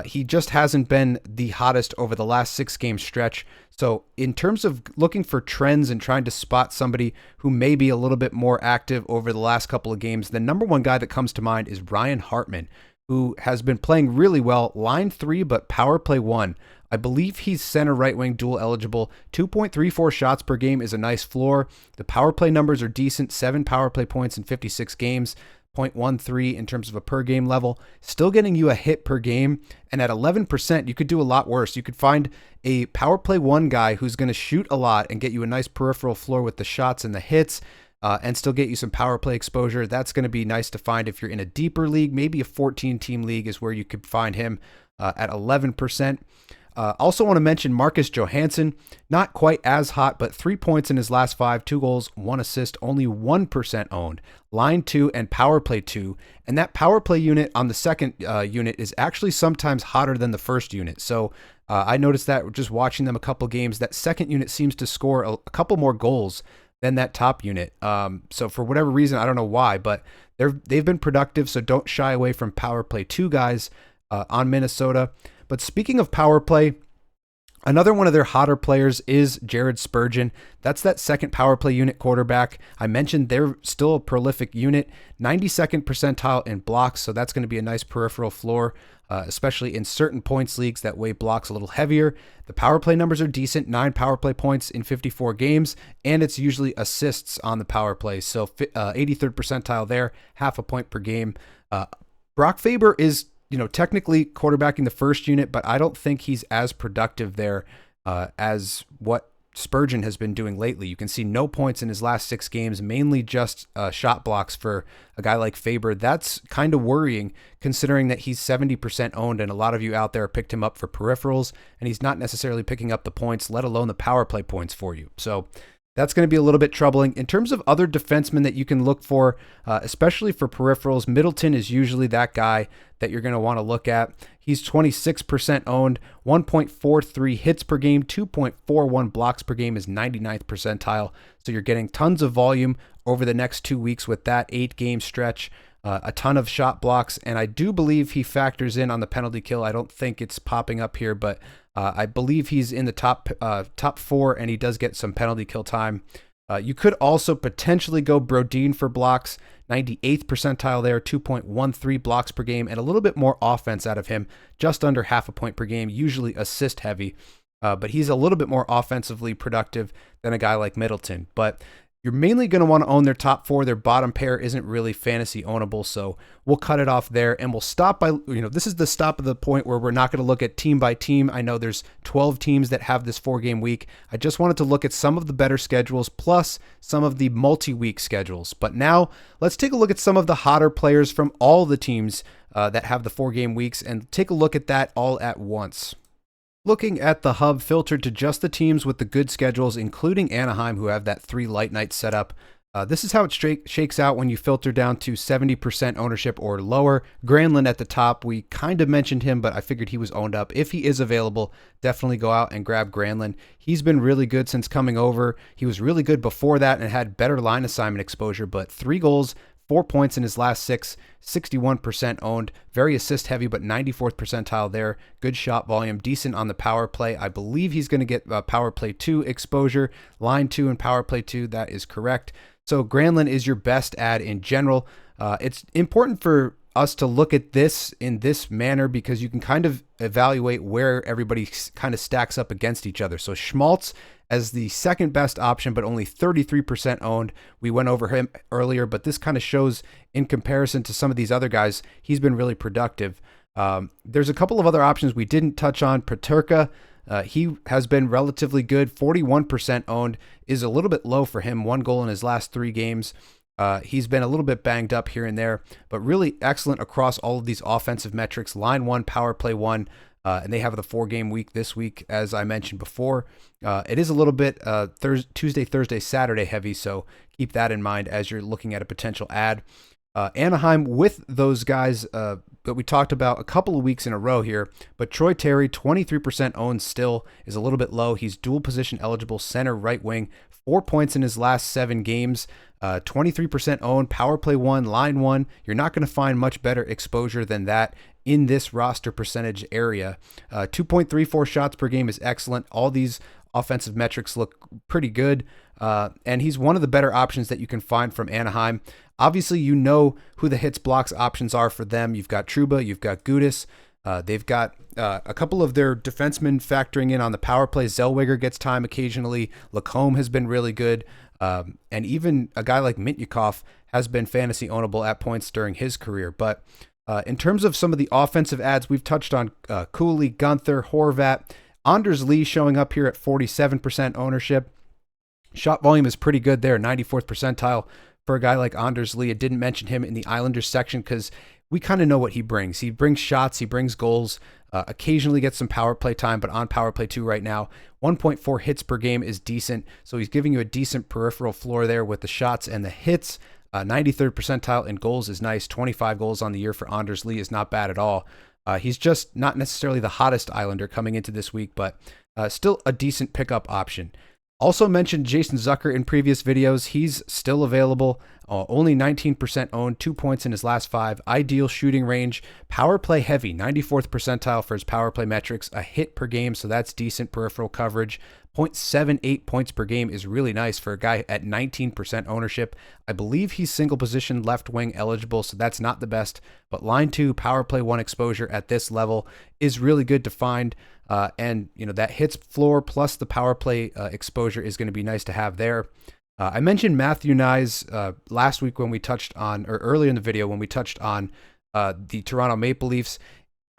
He just hasn't been the hottest over the last 6-game stretch. So in terms of looking for trends and trying to spot somebody who may be a little bit more active over the last couple of games, the number one guy that comes to mind is Ryan Hartman, who has been playing really well. Line 3, but power play 1. I believe he's center right wing dual eligible. 2.34 shots per game is a nice floor. The power play numbers are decent. 7 power play points in 56 games. 0.13 in terms of a per game level, still getting you a hit per game. And at 11%, you could do a lot worse. You could find a power play 1 guy who's going to shoot a lot and get you a nice peripheral floor with the shots and the hits, and still get you some power play exposure. That's going to be nice to find if you're in a deeper league. Maybe a 14-team league is where you could find him at 11%. Also want to mention Marcus Johansson, not quite as hot, but 3 points in his last 5, 2 goals, 1 assist, only 1% owned. Line 2 and power play 2. And that power play unit on the second unit is actually sometimes hotter than the first unit. So I noticed that just watching them a couple games, that second unit seems to score a couple more goals than that top unit. So for whatever reason, I don't know why, but they've been productive. So don't shy away from power play 2 guys on Minnesota. But speaking of power play, another one of their hotter players is Jared Spurgeon. That's that second power play unit quarterback. I mentioned they're still a prolific unit, 92nd percentile in blocks, so that's going to be a nice peripheral floor, especially in certain points leagues that weigh blocks a little heavier. The power play numbers are decent, 9 power play points in 54 games, and it's usually assists on the power play, so 83rd percentile there, half a point per game. Brock Faber is technically quarterbacking the first unit, but I don't think he's as productive there as what Spurgeon has been doing lately. You can see no points in his last 6 games, mainly just shot blocks for a guy like Faber. That's kind of worrying considering that he's 70% owned and a lot of you out there picked him up for peripherals and he's not necessarily picking up the points, let alone the power play points for you. So that's going to be a little bit troubling. In terms of other defensemen that you can look for, especially for peripherals, Middleton is usually that guy that you're going to want to look at. He's 26% owned, 1.43 hits per game, 2.41 blocks per game is 99th percentile. So you're getting tons of volume over the next 2 weeks with that 8-game stretch. A ton of shot blocks, and I do believe he factors in on the penalty kill. I don't think it's popping up here, but I believe he's in the top 4, and he does get some penalty kill time. You could also potentially go Brodin for blocks, 98th percentile there, 2.13 blocks per game, and a little bit more offense out of him, just under half a point per game, usually assist heavy. But he's a little bit more offensively productive than a guy like Middleton. But you're mainly going to want to own their top 4. Their bottom pair isn't really fantasy ownable, so we'll cut it off there, and we'll stop by, this is the stop of the point where we're not going to look at team by team. I know there's 12 teams that have this 4-game week. I just wanted to look at some of the better schedules, plus some of the multi-week schedules. But now, let's take a look at some of the hotter players from all the teams that have the 4-game weeks, and take a look at that all at once. Looking at the hub filtered to just the teams with the good schedules, including Anaheim, who have that 3 light night setup. This is how it shakes out when you filter down to 70% ownership or lower. Granlund at the top, we kind of mentioned him, but I figured he was owned up. If he is available, definitely go out and grab Granlund. He's been really good since coming over. He was really good before that and had better line assignment exposure, but 3 goals, 4 points in his last 6, 61% owned, very assist heavy, but 94th percentile there. Good shot volume, decent on the power play. I believe he's going to get power play 2 exposure, line 2 and power play 2. That is correct. So Granlund is your best ad in general. It's important for us to look at this in this manner because you can kind of evaluate where everybody kind of stacks up against each other. So Schmaltz as the second best option, but only 33% owned. We went over him earlier, but this kind of shows in comparison to some of these other guys, he's been really productive. There's a couple of other options we didn't touch on. Peterka, he has been relatively good. 41% owned is a little bit low for him. 1 goal in his last 3 games. He's been a little bit banged up here and there, but really excellent across all of these offensive metrics. Line 1, power play 1, and they have the 4-game week this week, as I mentioned before. It is a little bit Tuesday, Thursday, Saturday heavy, so keep that in mind as you're looking at a potential ad. Anaheim with those guys that we talked about a couple of weeks in a row here, but Troy Terry, 23% owned still, is a little bit low. He's dual position eligible, center, right wing, 4 points in his last 7 games, 23% owned, power play 1, line 1. You're not going to find much better exposure than that in this roster percentage area. 2.34 shots per game is excellent. All these offensive metrics look pretty good, and he's one of the better options that you can find from Anaheim. Obviously, you know who the hits blocks options are for them. You've got Trouba, you've got Gudis. They've got a couple of their defensemen factoring in on the power play. Zellweger gets time occasionally. Lacombe has been really good. And even a guy like Mintyukov has been fantasy ownable at points during his career. But in terms of some of the offensive ads, we've touched on Cooley, Gunther, Horvat. Anders Lee showing up here at 47% ownership. Shot volume is pretty good there, 94th percentile for a guy like Anders Lee. I didn't mention him in the Islanders section because we kind of know what he brings. He brings shots, he brings goals, occasionally gets some power play time, but on power play 2 right now. 1.4 hits per game is decent, so he's giving you a decent peripheral floor there with the shots and the hits. 93rd percentile in goals is nice. 25 goals on the year for Anders Lee is not bad at all. He's just not necessarily the hottest Islander coming into this week, but still a decent pickup option. Also mentioned Jason Zucker in previous videos. He's still available. Only 19% owned, 2 points in his last 5. Ideal shooting range. Power play heavy, 94th percentile for his power play metrics. A hit per game, so that's decent peripheral coverage. 0.78 points per game is really nice for a guy at 19% ownership. I believe he's single position left wing eligible, so that's not the best. But line 2, power play 1 exposure at this level is really good to find. And you know that hits floor plus the power play exposure is going to be nice to have there. I mentioned Matthew Nyes last week when we touched on, or earlier in the video when we touched on the Toronto Maple Leafs.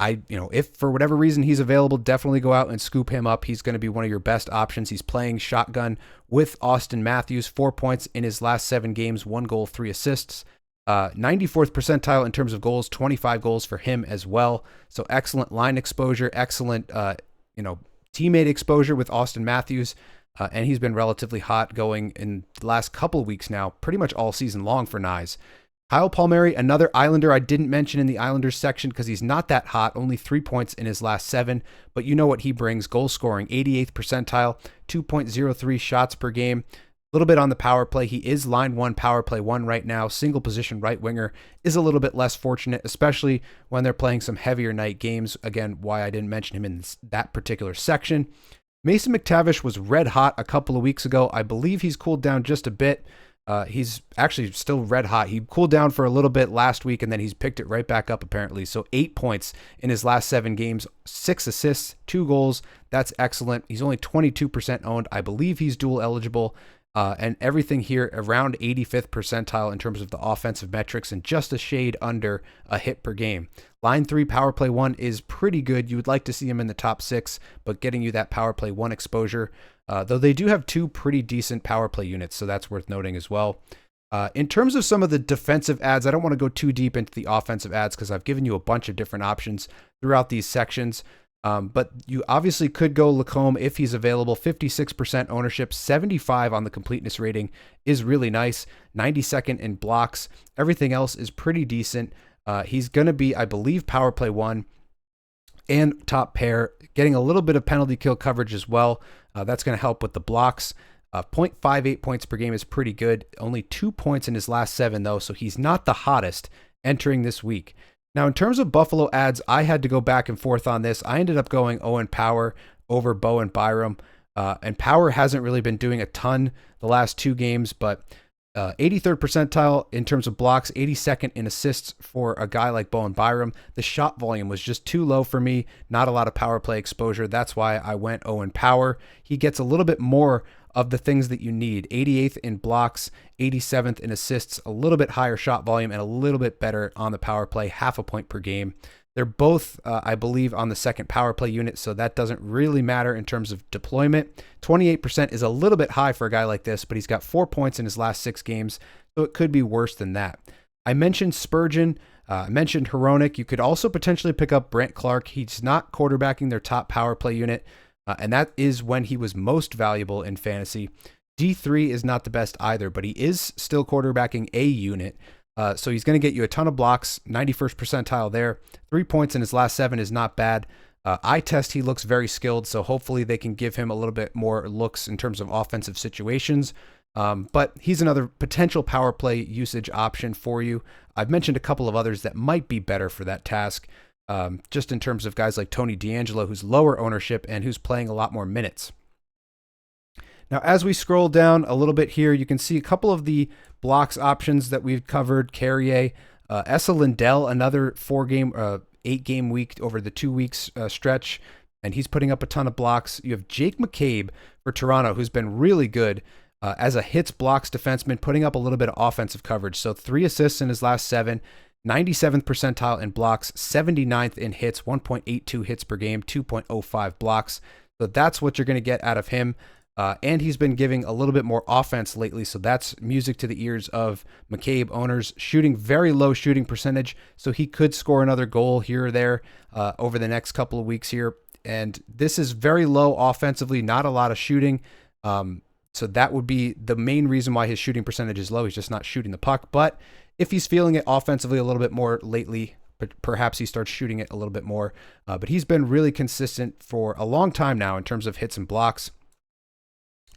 If for whatever reason he's available, definitely go out and scoop him up. He's going to be one of your best options. He's playing shotgun with Austin Matthews, 4 points in his last 7 games, 1 goal, 3 assists. 94th percentile in terms of goals, 25 goals for him as well. So excellent line exposure, excellent, teammate exposure with Austin Matthews. And he's been relatively hot going in the last couple of weeks now, pretty much all season long for Nyes. Kyle Palmieri, another Islander I didn't mention in the Islanders section because he's not that hot, only 3 points in his last 7, but you know what he brings. Goal scoring, 88th percentile, 2.03 shots per game. A little bit on the power play. He is line 1, power play 1 right now. Single position right winger is a little bit less fortunate, especially when they're playing some heavier night games. Again, why I didn't mention him in that particular section. Mason McTavish was red hot a couple of weeks ago. I believe he's cooled down just a bit. He's actually still red hot. He cooled down for a little bit last week, and then he's picked it right back up apparently. So 8 points in his last 7 games, 6 assists, 2 goals. That's excellent. He's only 22% owned. I believe he's dual eligible. And everything here around 85th percentile in terms of the offensive metrics and just a shade under a hit per game. Line 3, power play 1 is pretty good. You would like to see him in the top 6, but getting you that power play 1 exposure, though they do have 2 pretty decent power play units, so that's worth noting as well. In terms of some of the defensive ads, I don't want to go too deep into the offensive ads because I've given you a bunch of different options throughout these sections. But you obviously could go Lacombe if he's available. 56% ownership, 75 on the completeness rating is really nice. 92nd in blocks. Everything else is pretty decent. He's going to be, I believe, power play 1 and top pair, getting a little bit of penalty kill coverage as well. That's going to help with the blocks. 0.58 points per game is pretty good. Only 2 points in his last 7, though, so he's not the hottest entering this week. Now, in terms of Buffalo ads, I had to go back and forth on this. I ended up going Owen Power over Bowen Byram. And Power hasn't really been doing a ton the last 2 games, but 83rd percentile in terms of blocks, 82nd in assists for a guy like Bowen Byram. The shot volume was just too low for me, not a lot of power play exposure. That's why I went Owen Power. He gets a little bit more of the things that you need. 88th in blocks, 87th in assists, a little bit higher shot volume, and a little bit better on the power play, half a point per game. They're both, I believe, on the second power play unit, so that doesn't really matter in terms of deployment. 28% is a little bit high for a guy like this, but he's got 4 points in his last 6 games, so it could be worse than that. I mentioned Spurgeon. I mentioned Hronek. You could also potentially pick up Brent Clark. He's not quarterbacking their top power play unit, and that is when he was most valuable in fantasy. D3 is not the best either, but he is still quarterbacking a unit. So he's going to get you a ton of blocks, 91st percentile there. 3 points in his last 7 is not bad. Eye test, he looks very skilled, so hopefully they can give him a little bit more looks in terms of offensive situations. But he's another potential power play usage option for you. I've mentioned a couple of others that might be better for that task, just in terms of guys like Tony DeAngelo, who's lower ownership and who's playing a lot more minutes. Now, as we scroll down a little bit here, you can see a couple of the blocks options that we've covered. Carrier, Essa Lindell, another 8-game week over the 2 weeks stretch, and he's putting up a ton of blocks. You have Jake McCabe for Toronto, who's been really good as a hits blocks defenseman, putting up a little bit of offensive coverage. So 3 assists in his last 7, 97th percentile in blocks, 79th in hits, 1.82 hits per game, 2.05 blocks. So that's what you're going to get out of him. And he's been giving a little bit more offense lately, so that's music to the ears of McCabe owners. Shooting very low shooting percentage, so he could score another goal here or there over the next couple of weeks here. And this is very low offensively, not a lot of shooting. So that would be the main reason why his shooting percentage is low. He's just not shooting the puck. But if he's feeling it offensively a little bit more lately, perhaps he starts shooting it a little bit more. But he's been really consistent for a long time now in terms of hits and blocks.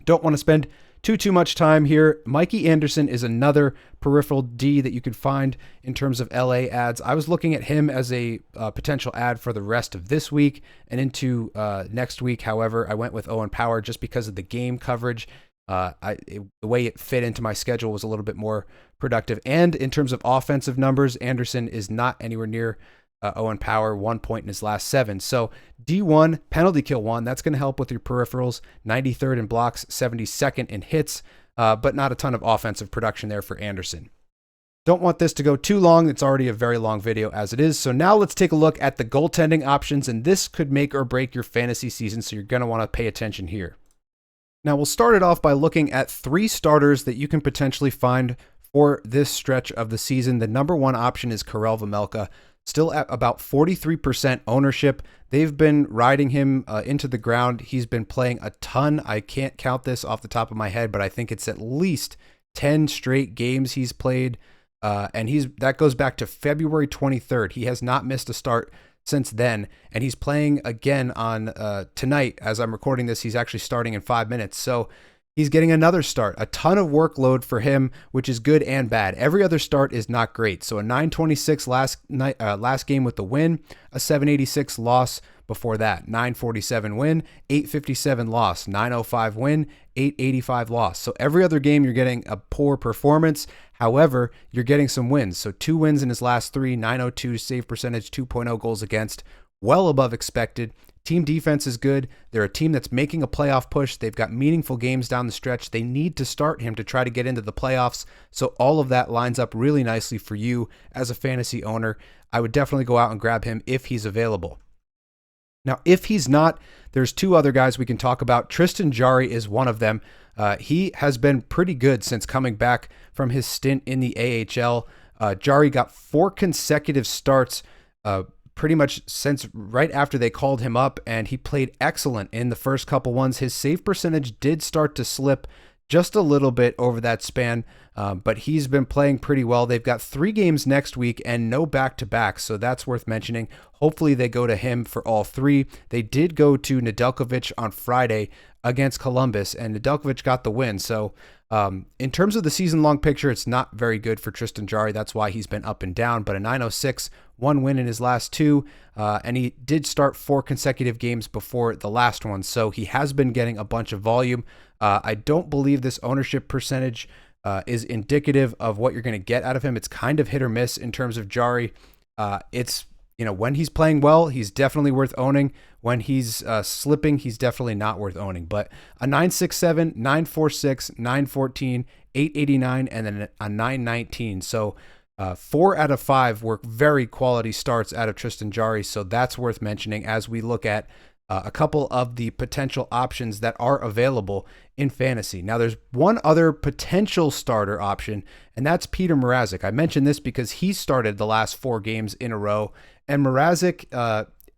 Don't want to spend too much time here. Mikey Anderson is another peripheral D that you could find in terms of LA ads. I was looking at him as a potential ad for the rest of this week and into next week. However, I went with Owen Power just because of the game coverage. The way it fit into my schedule was a little bit more productive. And in terms of offensive numbers, Anderson is not anywhere near Owen Power, 1 point in his last 7. So D1, penalty kill 1, that's going to help with your peripherals. 93rd in blocks, 72nd in hits, but not a ton of offensive production there for Anderson. Don't want this to go too long. It's already a very long video as it is. So now let's take a look at the goaltending options, and this could make or break your fantasy season, so you're going to want to pay attention here. Now we'll start it off by looking at 3 starters that you can potentially find for this stretch of the season. The number 1 option is Karel Vejmelka. Still at about 43% ownership. They've been riding him into the ground. He's been playing a ton. I can't count this off the top of my head, but I think it's at least 10 straight games he's played. And that goes back to February 23rd. He has not missed a start since then. And he's playing again on tonight. As I'm recording this, he's actually starting in 5 minutes. So he's getting another start, a ton of workload for him, which is good and bad. Every other start is not great. So a 926 last game with the win, a 786 loss before that, 947 win, 857 loss, 905 win, 885 loss. So every other game you're getting a poor performance. However, you're getting some wins. So 2 wins in his last 3, 902 save percentage, 2.0 goals against, well above expected. Team defense is good. They're a team that's making a playoff push. They've got meaningful games down the stretch. They need to start him to try to get into the playoffs. So all of that lines up really nicely for you as a fantasy owner. I would definitely go out and grab him if he's available. Now, if he's not, there's 2 other guys we can talk about. Tristan Jarry is one of them. He has been pretty good since coming back from his stint in the AHL. Jarry got 4 consecutive starts pretty much since right after they called him up, and he played excellent in the first couple ones. His save percentage did start to slip just a little bit over that span, but he's been playing pretty well. They've got 3 games next week and no back-to-back, so that's worth mentioning. Hopefully they go to him for all 3. They did go to Nedeljkovic on Friday against Columbus, and Nedeljkovic got the win. So in terms of the season-long picture, it's not very good for Tristan Jarry. That's why he's been up and down, but a 906, 1 win in his last 2, and he did start 4 consecutive games before the last one, so he has been getting a bunch of volume. I don't believe this ownership percentage is indicative of what you're going to get out of him. It's kind of hit or miss in terms of Jari. It's, when he's playing well, he's definitely worth owning. When he's slipping, he's definitely not worth owning. But a 967, 946, 914, 889, and then a 919. So 4 out of 5 were very quality starts out of Tristan Jari. So that's worth mentioning as we look at a couple of the potential options that are available in fantasy. Now, there's one other potential starter option, and that's Peter Mrazek. I mentioned this because he started the last 4 games in a row, and Mrazek,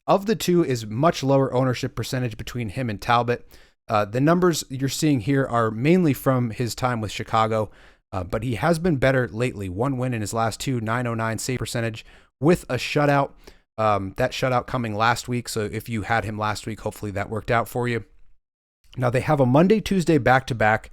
of the two, is much lower ownership percentage between him and Talbot. The numbers you're seeing here are mainly from his time with Chicago, but he has been better lately. 1 win in his last 2, 909 save percentage with a shutout. That shutout coming last week. So if you had him last week, hopefully that worked out for you. Now they have a Monday, Tuesday back-to-back,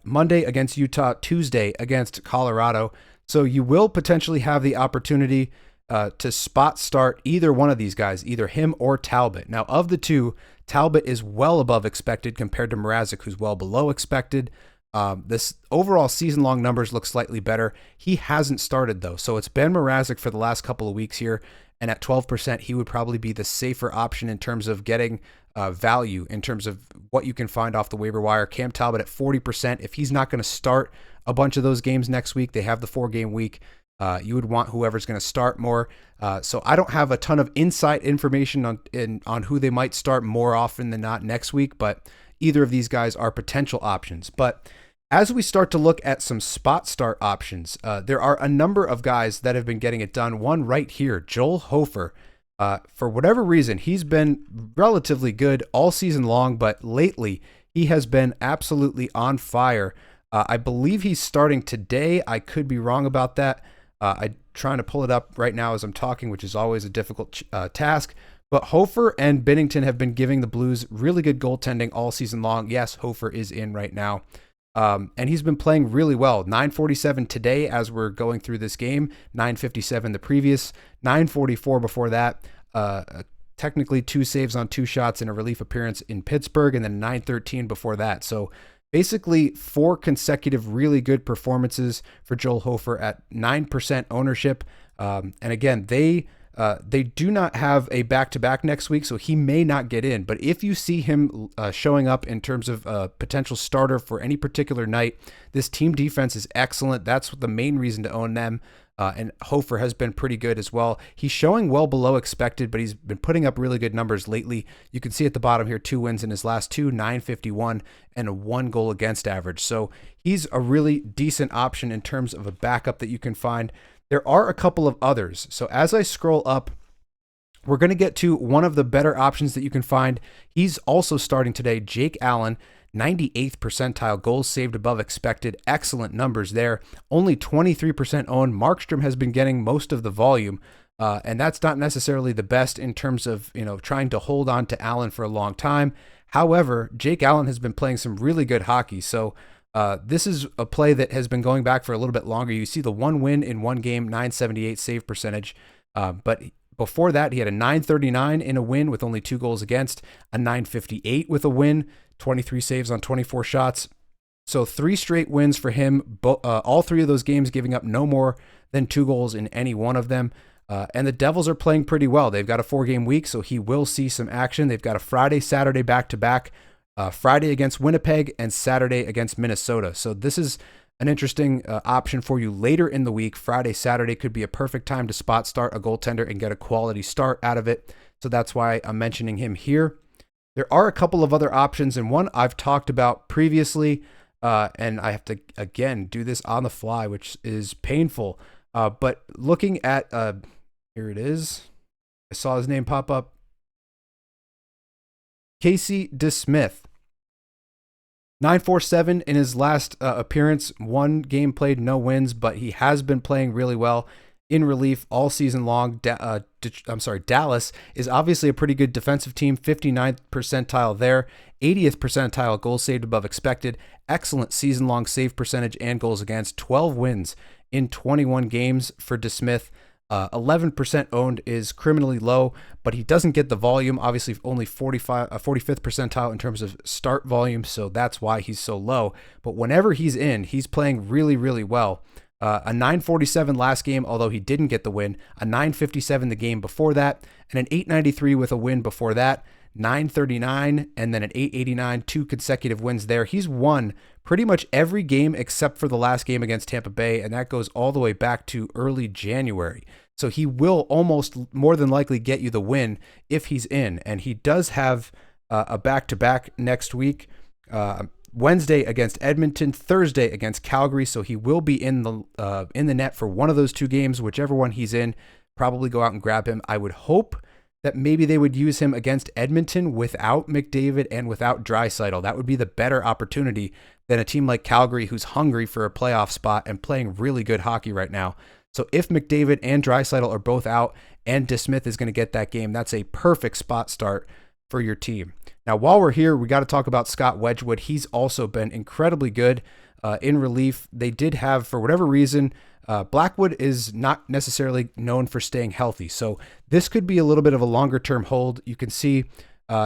Monday against Utah, Tuesday against Colorado. So you will potentially have the opportunity to spot start either one of these guys, either him or Talbot. Now of the two, Talbot is well above expected compared to Mrazek, who's well below expected. This overall season-long numbers look slightly better. He hasn't started though. So it's been Mrazek for the last couple of weeks here. And at 12%, he would probably be the safer option in terms of getting value, in terms of what you can find off the waiver wire. Cam Talbot at 40%. If he's not going to start a bunch of those games next week, they have the 4-game week. You would want whoever's going to start more. So I don't have a ton of insight information on who they might start more often than not next week, but either of these guys are potential options. But as we start to look at some spot start options, there are a number of guys that have been getting it done. One right here, Joel Hofer. For whatever reason, he's been relatively good all season long, but lately he has been absolutely on fire. I believe he's starting today. I could be wrong about that. I'm trying to pull it up right now as I'm talking, which is always a difficult task. But Hofer and Binnington have been giving the Blues really good goaltending all season long. Yes, Hofer is in right now. And he's been playing really well. 947 today as we're going through this game, 957 the previous, 944 before that. Technically 2 saves on 2 shots in a relief appearance in Pittsburgh, and then 913 before that. So basically 4 consecutive really good performances for Joel Hofer at 9% ownership. And again, they do not have a back-to-back next week, so he may not get in. But if you see him showing up in terms of a potential starter for any particular night, this team defense is excellent. That's the main reason to own them. And Hofer has been pretty good as well. He's showing well below expected, but he's been putting up really good numbers lately. You can see at the bottom here, 2 wins in his last 2, 951, and a 1 goal against average. So he's a really decent option in terms of a backup that you can find. There are a couple of others. So as I scroll up, we're going to get to one of the better options that you can find. He's also starting today, Jake Allen, 98th percentile, goals saved above expected. Excellent numbers there. Only 23% owned. Markstrom has been getting most of the volume, and that's not necessarily the best in terms of trying to hold on to Allen for a long time. However, Jake Allen has been playing some really good hockey, so this is a play that has been going back for a little bit longer. You see the 1 win in 1 game, 978 save percentage. But before that, he had a 939 in a win with only 2 goals against, a 958 with a win, 23 saves on 24 shots. So 3 straight wins for him. All 3 of those games giving up no more than 2 goals in any one of them. And the Devils are playing pretty well. They've got a 4-game week, so he will see some action. They've got a Friday, Saturday back-to-back. Friday against Winnipeg and Saturday against Minnesota. So this is an interesting option for you later in the week. Friday, Saturday could be a perfect time to spot start a goaltender and get a quality start out of it. So that's why I'm mentioning him here. There are a couple of other options, and one I've talked about previously, and I have to, again, do this on the fly, which is painful. But looking at, here it is. I saw his name pop up. Casey DeSmith. 947 in his last appearance, 1 game played, no wins, but he has been playing really well in relief all season long. Dallas is obviously a pretty good defensive team, 59th percentile there, 80th percentile goals saved above expected, excellent season-long save percentage and goals against, 12 wins in 21 games for DeSmith. 11% owned is criminally low, but he doesn't get the volume. Obviously, only 45th percentile in terms of start volume, so that's why he's so low. But whenever he's in, he's playing really, really well. A 947 last game, although he didn't get the win. A 957 the game before that, and an 893 with a win before that. 939 and then an 889, 2 consecutive wins there. He's won pretty much every game except for the last game against Tampa Bay, and that goes all the way back to early January. So he will almost more than likely get you the win if he's in, and he does have a back-to-back next week. Wednesday against Edmonton, Thursday against Calgary, so he will be in the net for one of those two games, whichever one he's in. Probably go out and grab him. I would hope that maybe they would use him against Edmonton without McDavid and without Draisaitl. That would be the better opportunity than a team like Calgary, who's hungry for a playoff spot and playing really good hockey right now. So if McDavid and Draisaitl are both out and DeSmith is going to get that game, that's a perfect spot start for your team. Now, while we're here, we got to talk about Scott Wedgwood. He's also been incredibly good in relief. They did have, for whatever reason, Blackwood is not necessarily known for staying healthy. So this could be a little bit of a longer term hold. You can see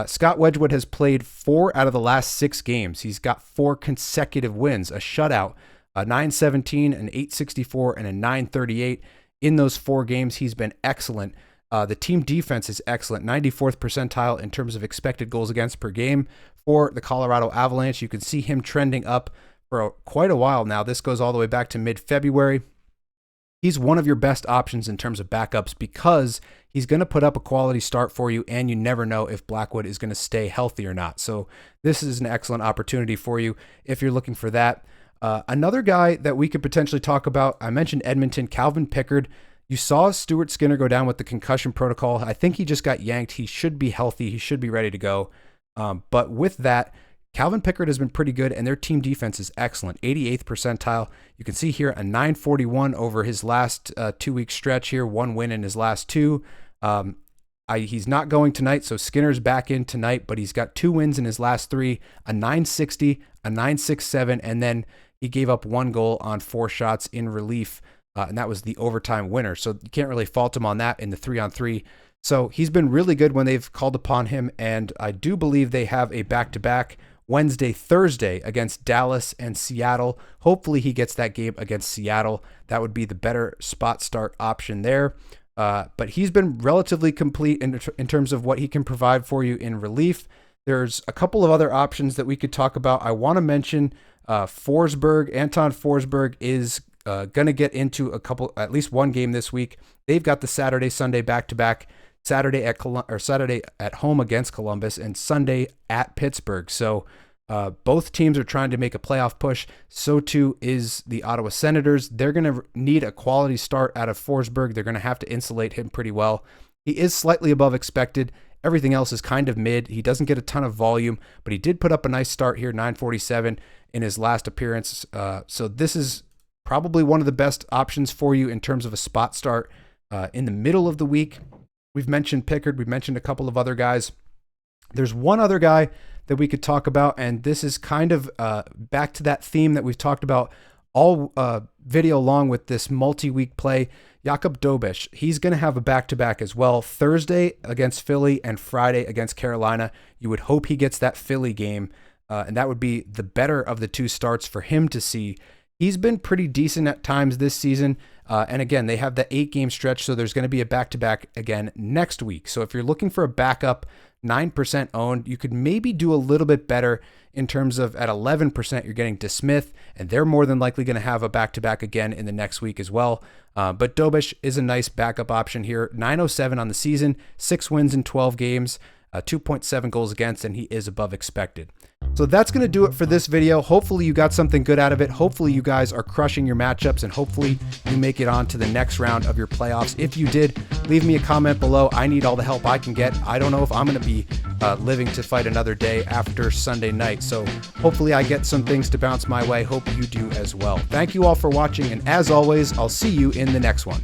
Scott Wedgwood has played 4 out of the last 6 games. He's got 4 consecutive wins, a shutout, a 917, an 864, and a 938. In those 4 games, he's been excellent. The team defense is excellent, 94th percentile in terms of expected goals against per game for the Colorado Avalanche. You can see him trending up for quite a while now. This goes all the way back to mid-February. He's one of your best options in terms of backups because he's going to put up a quality start for you, and you never know if Blackwood is going to stay healthy or not. So this is an excellent opportunity for you if you're looking for that. Another guy that we could potentially talk about, I mentioned Edmonton, Calvin Pickard. You saw Stuart Skinner go down with the concussion protocol. I think he just got yanked. He should be healthy. He should be ready to go. But with that, Calvin Pickard has been pretty good, and their team defense is excellent, 88th percentile. You can see here a 941 over his last 2-week stretch here, 1 win in his last 2. He's not going tonight, so Skinner's back in tonight, but he's got 2 wins in his last 3, a 960, a 967, and then he gave up 1 goal on 4 shots in relief, and that was the overtime winner. So you can't really fault him on that in the 3-on-3. So he's been really good when they've called upon him, and I do believe they have a back-to-back Wednesday, Thursday against Dallas and Seattle. Hopefully he gets that game against Seattle. That would be the better spot start option there. But he's been relatively complete in terms of what he can provide for you in relief. There's a couple of other options that we could talk about. I want to mention Forsberg. Anton Forsberg is going to get into at least 1 game this week. They've got the Saturday, Sunday back-to-back. Saturday at home against Columbus and Sunday at Pittsburgh. So both teams are trying to make a playoff push. So too is the Ottawa Senators. They're going to need a quality start out of Forsberg. They're going to have to insulate him pretty well. He is slightly above expected. Everything else is kind of mid. He doesn't get a ton of volume, but he did put up a nice start here, 947 in his last appearance. So this is probably one of the best options for you in terms of a spot start in the middle of the week. We've mentioned Pickard. We've mentioned a couple of other guys. There's one other guy that we could talk about, and this is kind of back to that theme that we've talked about all video long with this multi-week play. Jakub Dobeš, he's going to have a back-to-back as well. Thursday against Philly and Friday against Carolina. You would hope he gets that Philly game, and that would be the better of the 2 starts for him to see. He's been pretty decent at times this season. And again, they have the 8-game stretch, so there's going to be a back-to-back again next week. So if you're looking for a backup, 9% owned, you could maybe do a little bit better in terms of at 11%, you're getting DeSmith, and they're more than likely going to have a back-to-back again in the next week as well. But Dobeš is a nice backup option here. 907 on the season, 6 wins in 12 games, 2.7 goals against, and he is above expected. So that's going to do it for this video. Hopefully you got something good out of it. Hopefully you guys are crushing your matchups, and hopefully you make it on to the next round of your playoffs. If you did, leave me a comment below. I need all the help I can get. I don't know if I'm going to be living to fight another day after Sunday night. So hopefully I get some things to bounce my way. Hope you do as well. Thank you all for watching, and as always, I'll see you in the next one.